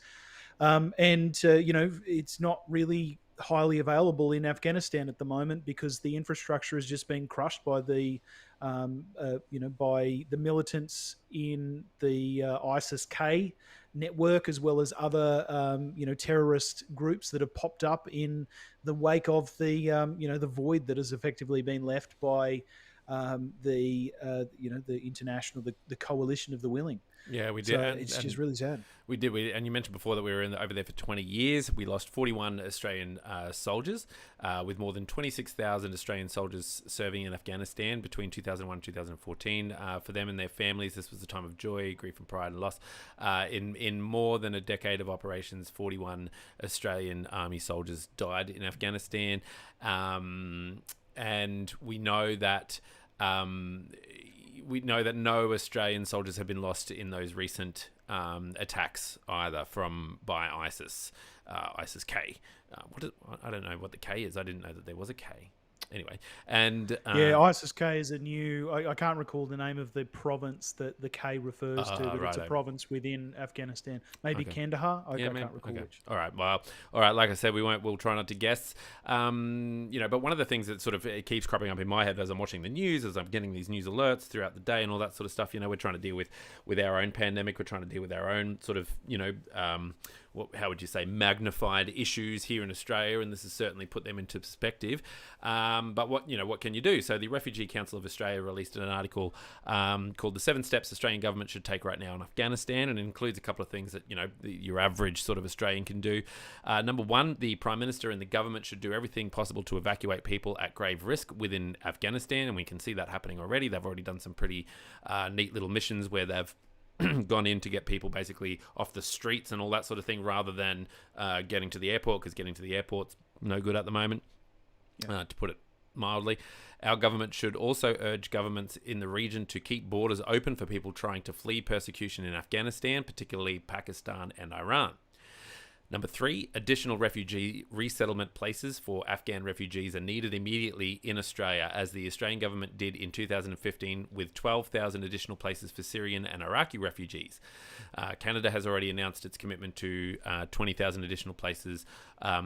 A: It's not really highly available in Afghanistan at the moment because the infrastructure has just been crushed by the militants in the ISIS-K network, as well as other terrorist groups that have popped up in the wake of the void that has effectively been left by the international, the coalition of the willing.
B: Yeah, we did.
A: So it's just really sad.
B: We did. And you mentioned before that we were over there for 20 years. We lost 41 Australian soldiers, with more than 26,000 Australian soldiers serving in Afghanistan between 2001 and 2014. For them and their families, this was a time of joy, grief and pride and loss. In more than a decade of operations, 41 Australian Army soldiers died in Afghanistan. And we know that no Australian soldiers have been lost in those recent attacks either by ISIS, ISIS-K. I don't know what the K is. I didn't know that there was a K. Anyway, and
A: ISIS-K is a new. I can't recall the name of the province that the K refers to, but it's a province within Afghanistan. Maybe Kandahar. I can't recall which.
B: All right. Well, all right. Like I said, we'll try not to guess. But one of the things that sort of it keeps cropping up in my head as I'm watching the news, as I'm getting these news alerts throughout the day and all that sort of stuff. We're trying to deal with our own pandemic. We're trying to deal with our own sort of how would you say, magnified issues here in Australia, and this has certainly put them into perspective. But what can you do? So the Refugee Council of Australia released an article called "The 7 Steps Australian Government Should Take Right Now in Afghanistan," and it includes a couple of things that your average sort of Australian can do. Number one, the Prime Minister and the government should do everything possible to evacuate people at grave risk within Afghanistan, and we can see that happening already. They've already done some pretty neat little missions where they've gone in to get people basically off the streets and all that sort of thing, rather than getting to the airport, because getting to the airport's no good at the moment, to put it mildly. Our government should also urge governments in the region to keep borders open for people trying to flee persecution in Afghanistan, particularly Pakistan and Iran. Number 3, additional refugee resettlement places for Afghan refugees are needed immediately in Australia, as the Australian government did in 2015 with 12,000 additional places for Syrian and Iraqi refugees. Canada has already announced its commitment to 20,000 additional places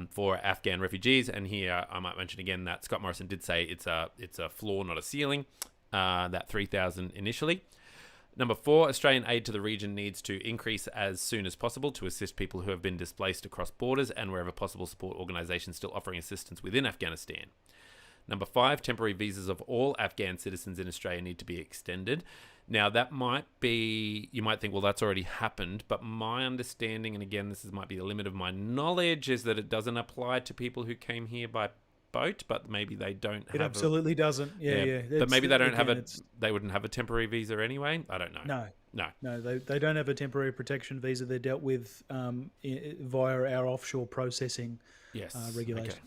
B: for Afghan refugees. And here I might mention again that Scott Morrison did say it's a floor, not a ceiling, that 3,000 initially. Number 4, Australian aid to the region needs to increase as soon as possible to assist people who have been displaced across borders, and wherever possible support organisations still offering assistance within Afghanistan. Number 5, temporary visas of all Afghan citizens in Australia need to be extended. Now, that might be, you might think, well, that's already happened, but my understanding, and again, might be the limit of my knowledge, is that it doesn't apply to people who came here by boat, but maybe they don't
A: It
B: have
A: absolutely doesn't. Yeah.
B: But maybe they don't they wouldn't have a temporary visa anyway. I don't know.
A: No, they don't have a temporary protection visa. They're dealt with via our offshore processing regulation.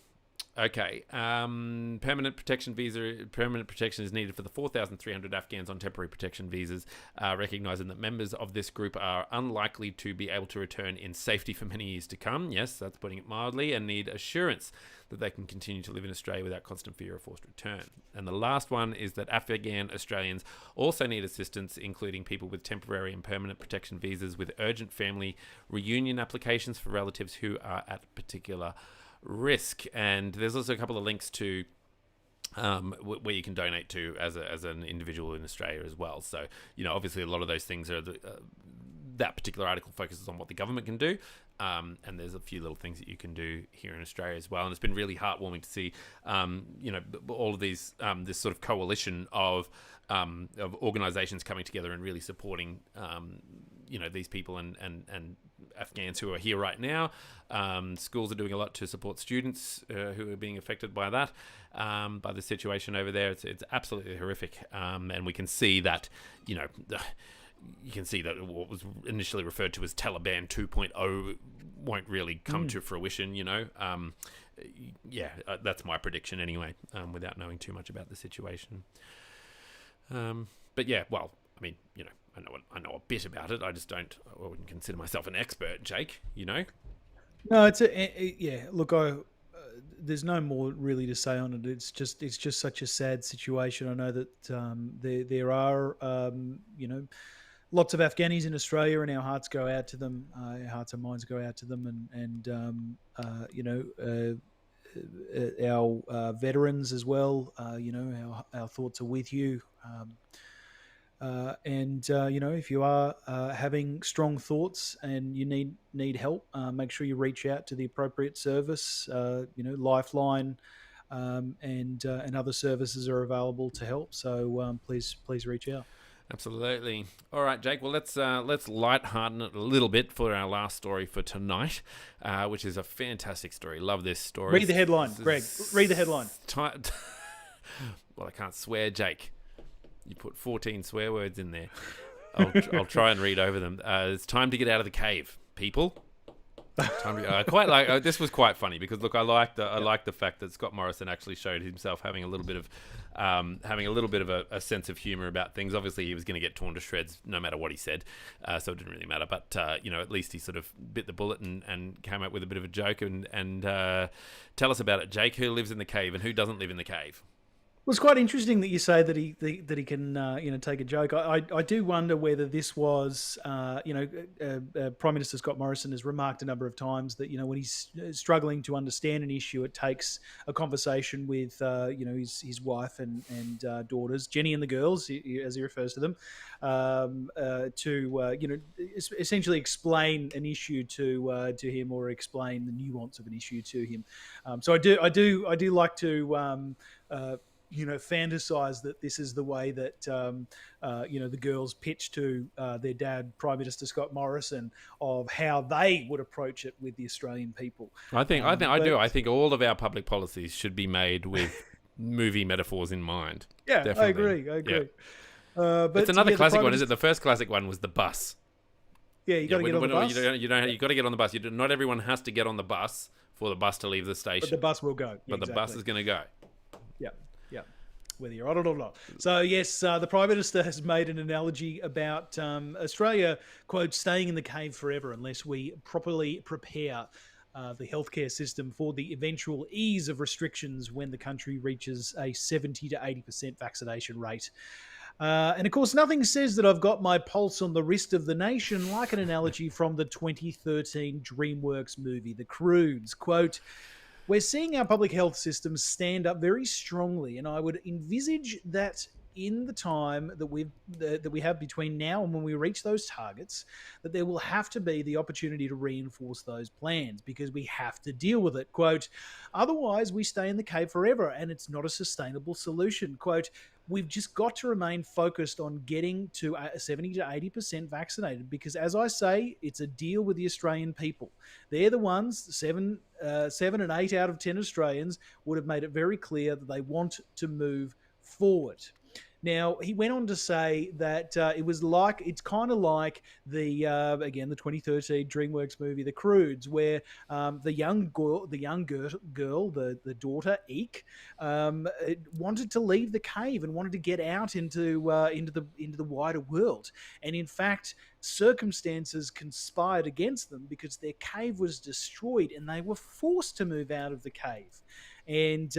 B: Okay. Permanent protection is needed for the 4,300 Afghans on temporary protection visas, recognising that members of this group are unlikely to be able to return in safety for many years to come. Yes, that's putting it mildly, and need assurance that they can continue to live in Australia without constant fear of forced return. And the last one is that Afghan Australians also need assistance, including people with temporary and permanent protection visas with urgent family reunion applications for relatives who are at particular risk. And there's also a couple of links to where you can donate to as an individual in Australia as well. So, obviously a lot of those things are that particular article focuses on what the government can do. And there's a few little things that you can do here in Australia as well. And it's been really heartwarming to see, all of these, this sort of coalition of organisations coming together and really supporting, these people and Afghans who are here right now. Schools are doing a lot to support students who are being affected by that, by the situation over there. It's absolutely horrific. And we can see that, you can see that what was initially referred to as Taliban 2.0 won't really come to fruition, that's my prediction anyway, without knowing too much about the situation. But yeah, well, I mean, I know a bit about it. I wouldn't consider myself an expert, Jake, No,
A: it's look, there's no more really to say on it. It's just such a sad situation. I know that there are, lots of Afghanis in Australia, and our hearts go out to them. Our hearts and minds go out to them, and our veterans as well. Our thoughts are with you. If you are having strong thoughts and you need help, make sure you reach out to the appropriate service. Lifeline and other services are available to help. So please reach out.
B: Absolutely. All right, Jake. Well, let's lighthearten it a little bit for our last story for tonight, which is a fantastic story. Love this story.
A: Read the headline, Greg. Read the headline.
B: Well, I can't swear, Jake. You put 14 swear words in there. I'll try and read over them. It's time to get out of the cave, people. I quite like. This was quite funny because look, I like the fact that Scott Morrison actually showed himself having a little bit of a sense of humor about things. Obviously, he was going to get torn to shreds no matter what he said, so it didn't really matter. But at least he sort of bit the bullet and came up with a bit of a joke. And tell us about it, Jake. Who lives in the cave and who doesn't live in the cave?
A: Well, it's quite interesting that you say that he can take a joke. I do wonder whether this was Prime Minister Scott Morrison has remarked a number of times that when he's struggling to understand an issue, it takes a conversation with his wife and daughters, Jenny and the girls, as he refers to them, to essentially explain an issue to him or explain the nuance of an issue to him. So I do like to. Fantasize that this is the way that the girls pitch to their dad, Prime Minister Scott Morrison, of how they would approach it with the Australian people.
B: I think all of our public policies should be made with movie metaphors in mind.
A: Yeah,
B: definitely.
A: I agree.
B: Yeah. But it's another classic one, is it? The first classic one was the bus.
A: Yeah, you got to get on the bus.
B: You got to get on the bus. Not everyone has to get on the bus for the bus to leave the station.
A: But the bus will go.
B: But the bus is going to go.
A: Yeah. Whether you're on it or not. So, yes, the Prime Minister has made an analogy about Australia, quote, staying in the cave forever unless we properly prepare the healthcare system for the eventual ease of restrictions when the country reaches a 70 to 80% vaccination rate. And, of course, nothing says that I've got my pulse on the wrist of the nation like an analogy from the 2013 DreamWorks movie, The Croods, quote, we're seeing our public health systems stand up very strongly, and I would envisage that in the time that we have between now and when we reach those targets, that there will have to be the opportunity to reinforce those plans because we have to deal with it. Quote, otherwise we stay in the cave forever and it's not a sustainable solution. Quote, we've just got to remain focused on getting to 70 to 80% vaccinated because, as I say, it's a deal with the Australian people. They're the ones, 7 and 8 out of 10 Australians would have made it very clear that they want to move forward. Now, he went on to say that it's kind of like the 2013 DreamWorks movie, The Croods, where the young girl, the daughter, Eek, wanted to leave the cave and wanted to get out into the wider world. And in fact, circumstances conspired against them because their cave was destroyed and they were forced to move out of the cave. And,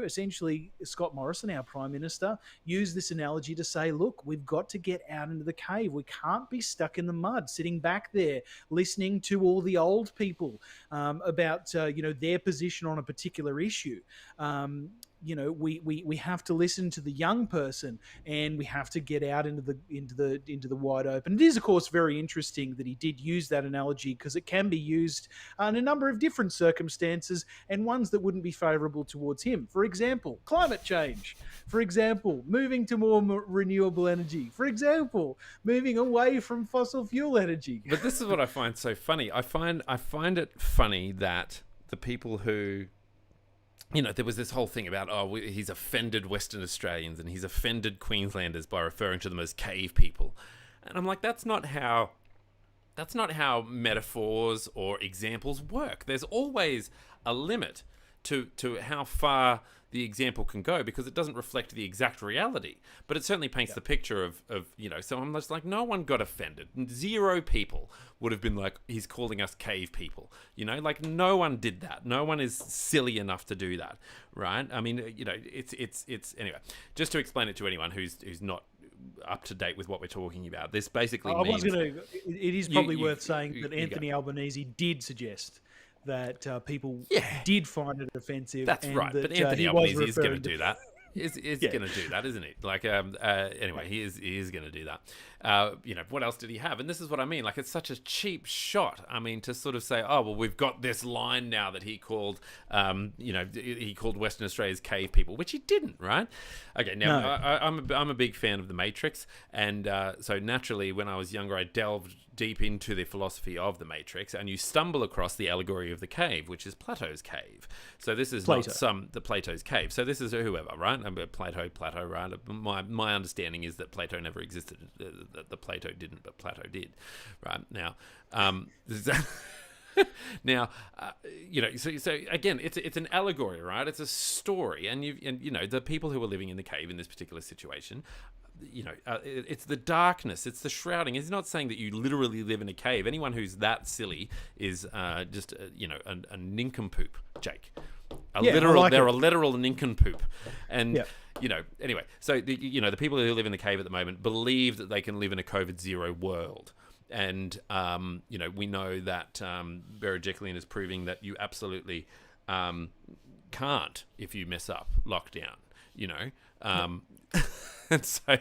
A: essentially, Scott Morrison, our Prime Minister, used this analogy to say, look, we've got to get out into the cave. We can't be stuck in the mud, sitting back there, listening to all the old people about, their position on a particular issue. We have to listen to the young person, and we have to get out into the wide open. It is, of course, very interesting that he did use that analogy because it can be used in a number of different circumstances and ones that wouldn't be favourable towards him. For example, climate change. For example, moving to more renewable energy. For example, moving away from fossil fuel energy.
B: But this is what I find so funny. I find it funny that the people who, there was this whole thing about, he's offended Western Australians and he's offended Queenslanders by referring to them as cave people. And I'm like, that's not how metaphors or examples work. There's always a limit to how far the example can go because it doesn't reflect the exact reality. But it certainly paints the picture of so I'm just like, no one got offended. 0 people would have been like, he's calling us cave people. Like no one did that. No one is silly enough to do that, right? I mean, it's anyway, just to explain it to anyone who's not up to date with what we're talking about. This basically means...
A: It is probably worth saying that Anthony Albanese did suggest that people did find it offensive.
B: That's right, but Anthony Albanese is going to do that. Is going to do that, isn't he? Like, anyway, he is going to do that. What else did he have? And this is what I mean. Like, it's such a cheap shot. I mean, to sort of say, oh, well, we've got this line now that he called, he called Western Australia's cave people, which he didn't, right? Okay, now I'm a big fan of The Matrix, and so naturally, when I was younger, I delved deep into the philosophy of The Matrix, and you stumble across the allegory of the cave, which is Plato's cave. So this is the Plato's cave. So this is whoever, right? Plato, right? My understanding is that Plato never existed. That the Plato didn't, but Plato did, right? Now, so again, it's an allegory, right? It's a story, and the people who are living in the cave in this particular situation, it's the darkness, it's the shrouding. It's not saying that you literally live in a cave. Anyone who's that silly is just a nincompoop, Jake. They're a literal nincompoop, and anyway. So the people who live in the cave at the moment believe that they can live in a COVID-0 world. And, we know that Berejiklian is proving that you absolutely can't if you mess up lockdown, And so,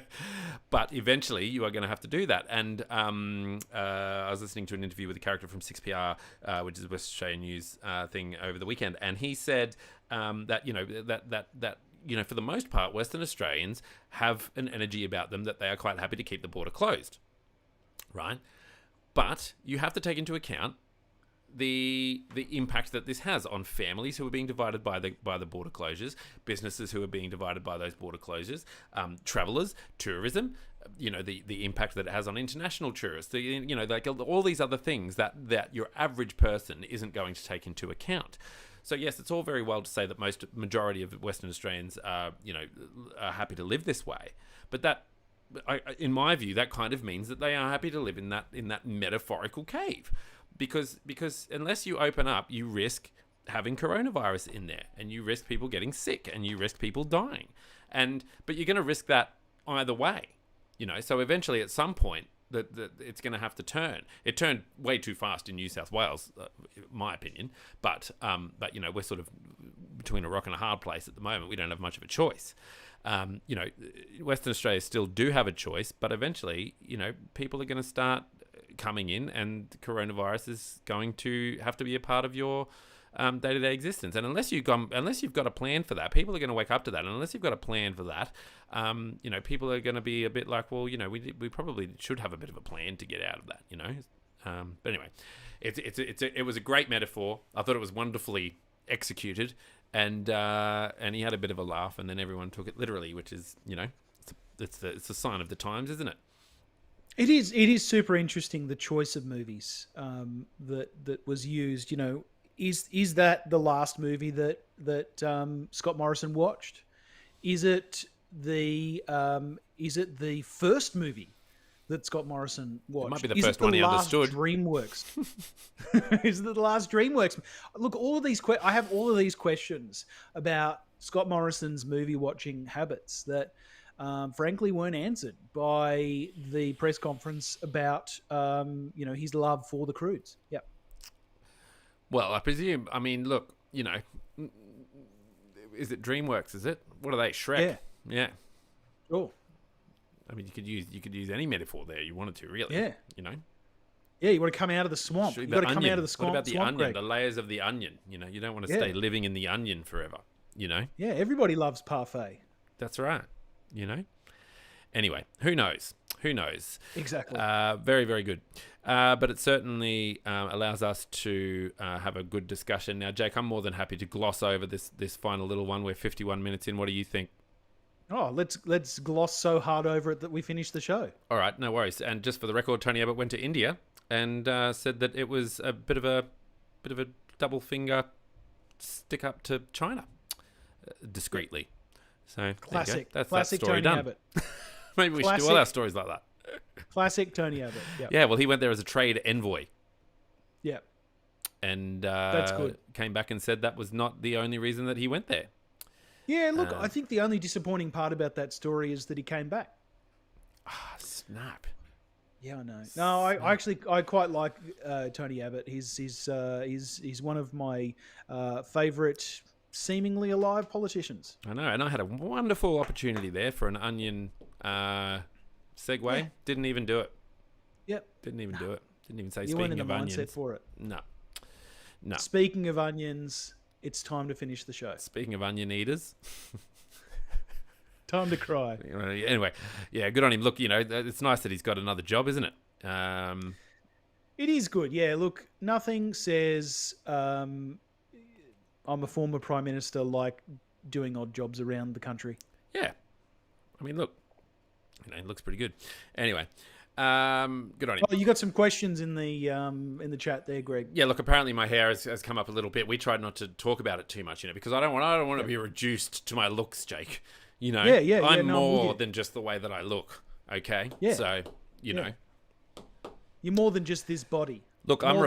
B: but eventually you are going to have to do that. And I was listening to an interview with a character from 6PR, which is a West Australian News thing over the weekend. And he said that, for the most part, Western Australians have an energy about them that they are quite happy to keep the border closed. Right? But you have to take into account the impact that this has on families who are being divided by the border closures, businesses who are being divided by those border closures, travellers, tourism, the impact that it has on international tourists, like all these other things that your average person isn't going to take into account. So yes, it's all very well to say that majority of Western Australians are happy to live this way, but that, in my view, that kind of means that they are happy to live in that metaphorical cave, because unless you open up, you risk having coronavirus in there, and you risk people getting sick, and you risk people dying, but you're going to risk that either way, So eventually, at some point, that it's going to have to turn. It turned way too fast in New South Wales, in my opinion. But we're sort of between a rock and a hard place at the moment. We don't have much of a choice. you know, Western Australia still do have a choice, but eventually, you know, people are going to start coming in, and coronavirus is going to have to be a part of your day-to-day existence. And unless you've got a plan for that, people are going to wake up to that. And unless you've got a plan for that, you know, people are going to be a bit like, well, you know, we probably should have a bit of a plan to get out of that, you know. But anyway, it was a great metaphor. I thought it was wonderfully executed, and he had a bit of a laugh, and then everyone took it literally, which is, you know, it's a sign of the times, isn't it?
A: It is super interesting, the choice of movies that was used. You know, is that the last movie that Scott Morrison watched? Is it the first movie that Scott Morrison watched?
B: It might be the first one he understood.
A: DreamWorks. Is it the last DreamWorks? Look, all of these I have all of these questions about Scott Morrison's movie watching habits that, frankly, weren't answered by the press conference about, you know, his love for the Croods. Yep.
B: Well, I presume. I mean, look, you know, is it DreamWorks? Is it? What are they? Shrek. Yeah.
A: Sure.
B: I mean, you could use any metaphor there you wanted to, really.
A: Yeah.
B: You know.
A: Yeah, you want to come out of the swamp. You got to come out of the swamp.
B: What about the onion?
A: Greg?
B: The layers of the onion. You know, you don't want to stay living in the onion forever. You know.
A: Yeah, everybody loves parfait.
B: That's right. You know. Anyway, who knows? Who knows?
A: Exactly.
B: Very, very good. But it certainly allows us to have a good discussion. Now, Jake, I'm more than happy to gloss over this final little one. We're 51 minutes in. What do you think?
A: Oh, let's gloss so hard over it that we finish the show.
B: All right, no worries. And just for the record, Tony Abbott went to India and said that it was a bit of a double finger stick up to China, discreetly. So
A: classic.
B: That's
A: classic
B: that story
A: Tony
B: done.
A: Abbott.
B: Maybe we should do all our stories like that.
A: Classic Tony Abbott. Yep.
B: Yeah, well, he went there as a trade envoy.
A: Yeah.
B: And
A: that's good.
B: Came back and said that was not the only reason that he went there.
A: Yeah, look, I think the only disappointing part about that story is that he came back.
B: Snap.
A: Yeah, I know. No, I quite like Tony Abbott. He's one of my favourite seemingly alive politicians.
B: I know, and I had a wonderful opportunity there for an onion segue. Yeah. Didn't even do it.
A: Yep.
B: Didn't even do it. Didn't even say
A: you
B: speaking
A: weren't in
B: of
A: the
B: onions.
A: mindset for it.
B: No.
A: Speaking of onions, it's time to finish the show.
B: Speaking of onion eaters.
A: Time to cry.
B: Anyway, yeah, good on him. Look, you know, it's nice that he's got another job, isn't it?
A: It is good. Yeah, look, nothing says I'm a former Prime Minister like doing odd jobs around the country.
B: Yeah. I mean, look, you know, it looks pretty good. Anyway, good on him.
A: Oh, you got some questions in the chat there, Greg.
B: Yeah, look, apparently my hair has come up a little bit. We tried not to talk about it too much, you know, because I don't want to be reduced to my looks, Jake. You know, I'm more than just the way that I look. Okay,
A: yeah.
B: So you know,
A: you're more than just this body.
B: Look, I'm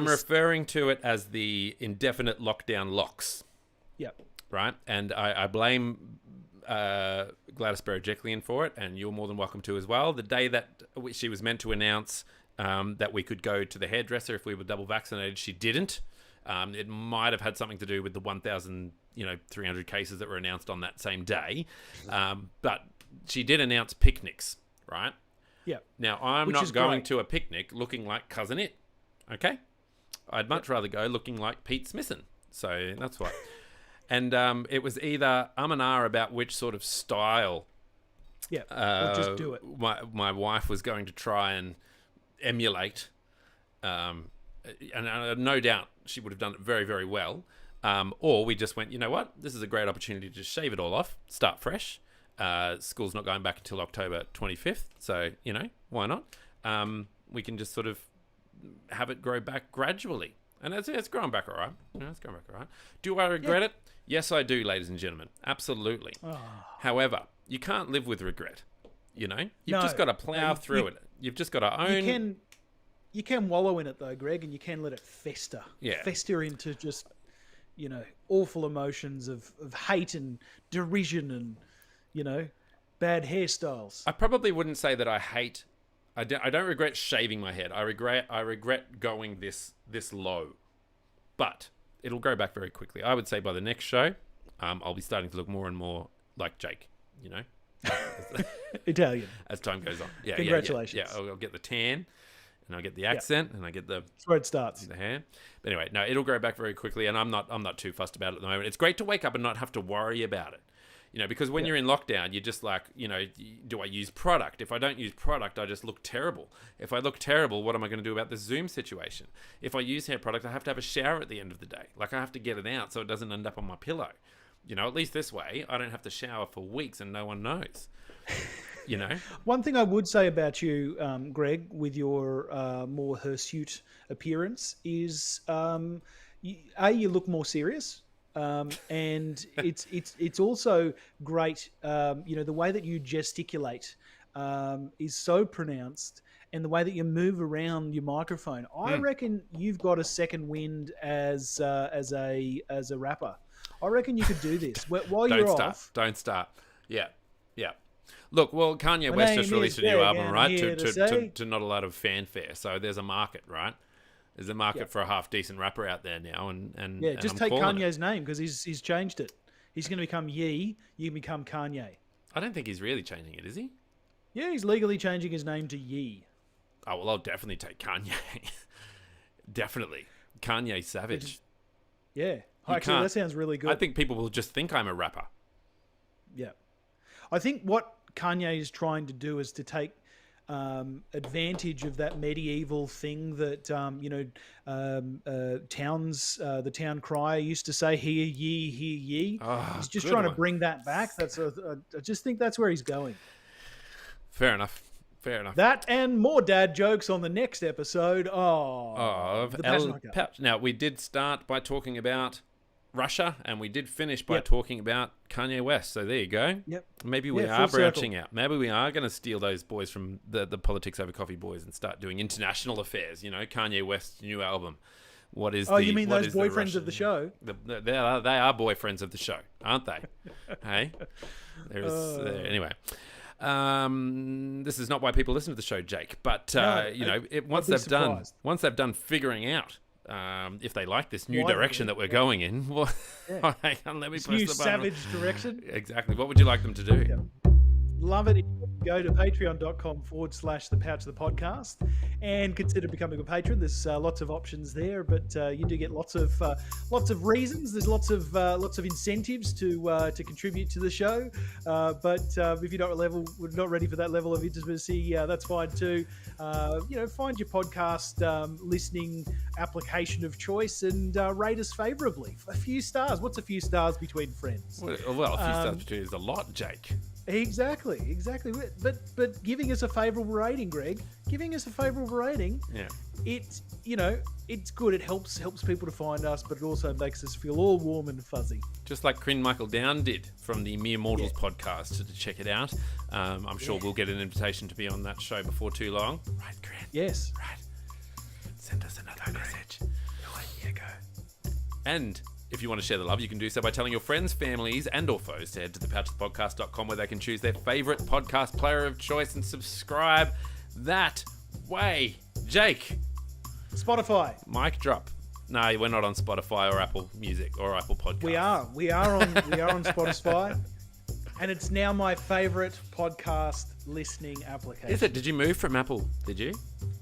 B: referring to it as the indefinite lockdown locks.
A: Yep.
B: Right, and I blame Gladys Berejiklian for it, and you're more than welcome to as well. The day that she was meant to announce that we could go to the hairdresser if we were double vaccinated, she didn't. It might have had something to do with the 1,300 cases that were announced on that same day, but she did announce picnics, right?
A: Yeah.
B: Now I'm not going to a picnic looking like Cousin It. Okay, I'd much rather go looking like Pete Smisson. So that's why. And it was either and ah about which sort of style.
A: Yeah. Or just do it.
B: My wife was going to try and emulate, and no doubt she would have done it very, very well. Or we just went, you know what? This is a great opportunity to just shave it all off, start fresh. School's not going back until October 25th, so you know why not? We can just sort of have it grow back gradually, and it's growing back all right. You know, it's growing back all right. Do I regret it? Yes, I do, ladies and gentlemen. Absolutely. Oh. However, you can't live with regret. You know, you've just got to plow through it. You've just got to own.
A: You can wallow in it though, Greg, and you can let it fester.
B: Yeah.
A: Fester into just, you know, awful emotions of hate and derision and, you know, bad hairstyles.
B: I probably wouldn't say that I hate. I don't regret shaving my head. I regret going this low, but it'll grow back very quickly. I would say by the next show, I'll be starting to look more and more like Jake. you know.
A: Italian.
B: As time goes on. Yeah,
A: Congratulations.
B: Yeah. I'll get the tan, and I'll get the accent, and I get the...
A: That's where it starts.
B: The hair. But anyway, no, it'll grow back very quickly, and I'm not too fussed about it at the moment. It's great to wake up and not have to worry about it. You know, because when you're in lockdown, you're just like, you know, do I use product? If I don't use product, I just look terrible. If I look terrible, what am I going to do about the Zoom situation? If I use hair product, I have to have a shower at the end of the day. Like, I have to get it out so it doesn't end up on my pillow. You know, at least this way, I don't have to shower for weeks and no one knows. You know?
A: One thing I would say about you, Greg, with your more hirsute appearance is, you look more serious. And it's also great. You know, the way that you gesticulate is so pronounced, and the way that you move around your microphone. I reckon you've got a second wind as a rapper. I reckon you could do this while you're off.
B: Don't start. Yeah. Look, well, Kanye West just released a new album, right? To not a lot of fanfare. So there's a market, right? There's a market for a half decent rapper out there now, and
A: just take Kanye's name because he's changed it. He's going to become Ye. You can become Kanye.
B: I don't think he's really changing it, is he?
A: Yeah, he's legally changing his name to Ye.
B: Oh well, I'll definitely take Kanye. Definitely, Kanye Savage.
A: Yeah, actually, that sounds really good.
B: I think people will just think I'm a rapper.
A: Yeah, I think what Kanye is trying to do is to take advantage of that medieval thing that the town crier used to say, "Hear ye, hear ye."
B: Oh,
A: he's just trying to bring that back. I just think that's where he's going.
B: Fair enough.
A: That and more dad jokes on the next episode
B: of Pouch. Now, we did start by talking about Russia, and we did finish by talking about Kanye West. So there you go.
A: Yep.
B: Maybe we are branching out. Maybe we are going to steal those boys from the Politics Over Coffee boys and start doing international affairs. You know, Kanye West's new album. What is?
A: You mean those boyfriends of the show?
B: They are boyfriends of the show, aren't they? Hey, anyway. This is not why people listen to the show, Jake. But once they've done figuring out if they like this new direction that we're going in, well, hang on, let me press the button.
A: Savage direction.
B: Exactly. What would you like them to do?
A: Yeah. Love it. Go to patreon.com/the Pouch of the Podcast and consider becoming a patron. There's lots of options there, but you do get lots of reasons. There's lots of incentives to contribute to the show. But if you're not ready for that level of intimacy, that's fine too. Find your podcast listening application of choice and rate us favorably. A few stars. What's a few stars between friends?
B: Well, a few stars between is a lot, Jake.
A: Exactly. But giving us a favourable rating, Greg. Giving us a favourable rating.
B: Yeah.
A: It's good. It helps people to find us, but it also makes us feel all warm and fuzzy.
B: Just like Kryn Michael Down did from the Mere Mortals podcast. To check it out. I'm sure we'll get an invitation to be on that show before too long. Right, Kryn?
A: Yes.
B: Right. Send us another message. Here you go. And if you want to share the love, you can do so by telling your friends, families, and or foes to head to thepouchofthepodcast.com where they can choose their favourite podcast player of choice and subscribe that way. Jake.
A: Spotify.
B: Mic drop. No, we're not on Spotify or Apple Music or Apple Podcasts.
A: We are on Spotify, and it's now my favourite podcast listening application.
B: Is it? Did you move from Apple? Did you?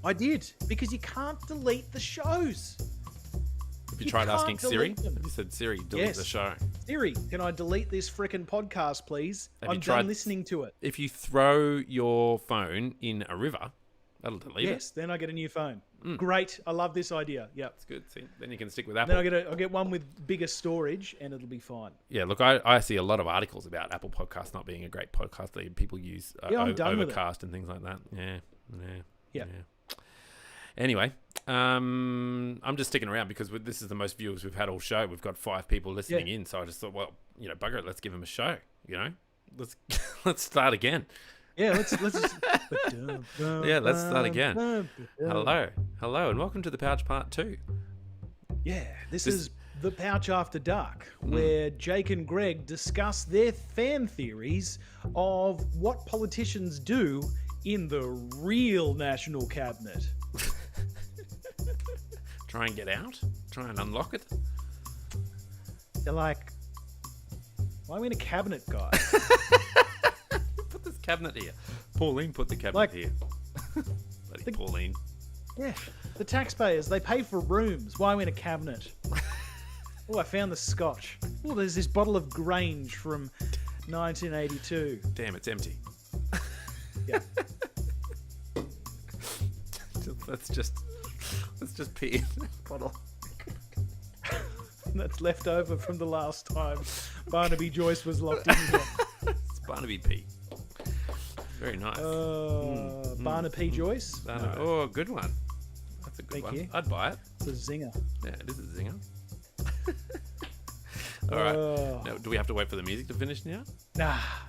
A: I did, because you can't delete the shows.
B: Have you tried asking Siri? You said, Siri, delete the show.
A: Siri, can I delete this frickin' podcast, please? I'm done listening to it.
B: If you throw your phone in a river, that'll delete it.
A: Yes, then I get a new phone. Great. I love this idea. Yeah.
B: That's good. See, then you can stick with Apple.
A: Then I'll get one with bigger storage and it'll be fine.
B: Yeah, look, I see a lot of articles about Apple Podcasts not being a great podcast. People use Overcast and things like that. Yeah. Anyway, I'm just sticking around because this is the most viewers we've had all show. We've got 5 people listening in, so I just thought, well, bugger it, let's give them a show. Let's start again.
A: Yeah, let's just...
B: let's start again. Hello, and welcome to the Pouch Part 2.
A: Yeah, this is the Pouch After Dark, where Jake and Greg discuss their fan theories of what politicians do in the real national cabinet.
B: Try and get out? Try and unlock it?
A: They're like, Why are we in a cabinet, guy?
B: Put this cabinet here. Pauline put the cabinet here. Bloody Pauline.
A: Yeah. The taxpayers, they pay for rooms. Why are we in a cabinet? Oh, I found the scotch. Oh, there's this bottle of Grange from 1982.
B: Damn, it's empty.
A: Yeah.
B: Let's just pee in that bottle.
A: That's left over from the last time Barnaby Joyce was locked in here.
B: It's Barnaby P. Very nice.
A: Barnaby Joyce?
B: Oh, good one. That's a good one.
A: You.
B: I'd buy it.
A: It's a zinger.
B: Yeah, it is a zinger. All right. Now, do we have to wait for the music to finish now?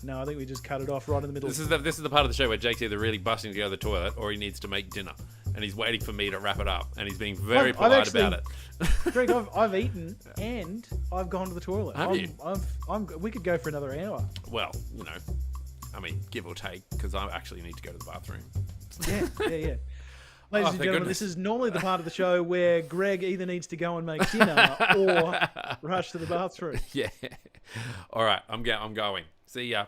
A: No, I think we just cut it off right in the middle.
B: This is the part of the show where Jake's either really busting to go to the toilet or he needs to make dinner. And he's waiting for me to wrap it up. And he's being very polite about it.
A: Greg, I've eaten and I've gone to the toilet.
B: Have you?
A: We could go for another hour.
B: Well, I mean, give or take, because I actually need to go to the bathroom.
A: Yeah. Ladies and gentlemen, this is normally the part of the show where Greg either needs to go and make dinner or rush to the bathroom.
B: Yeah. All right, I'm going. See ya.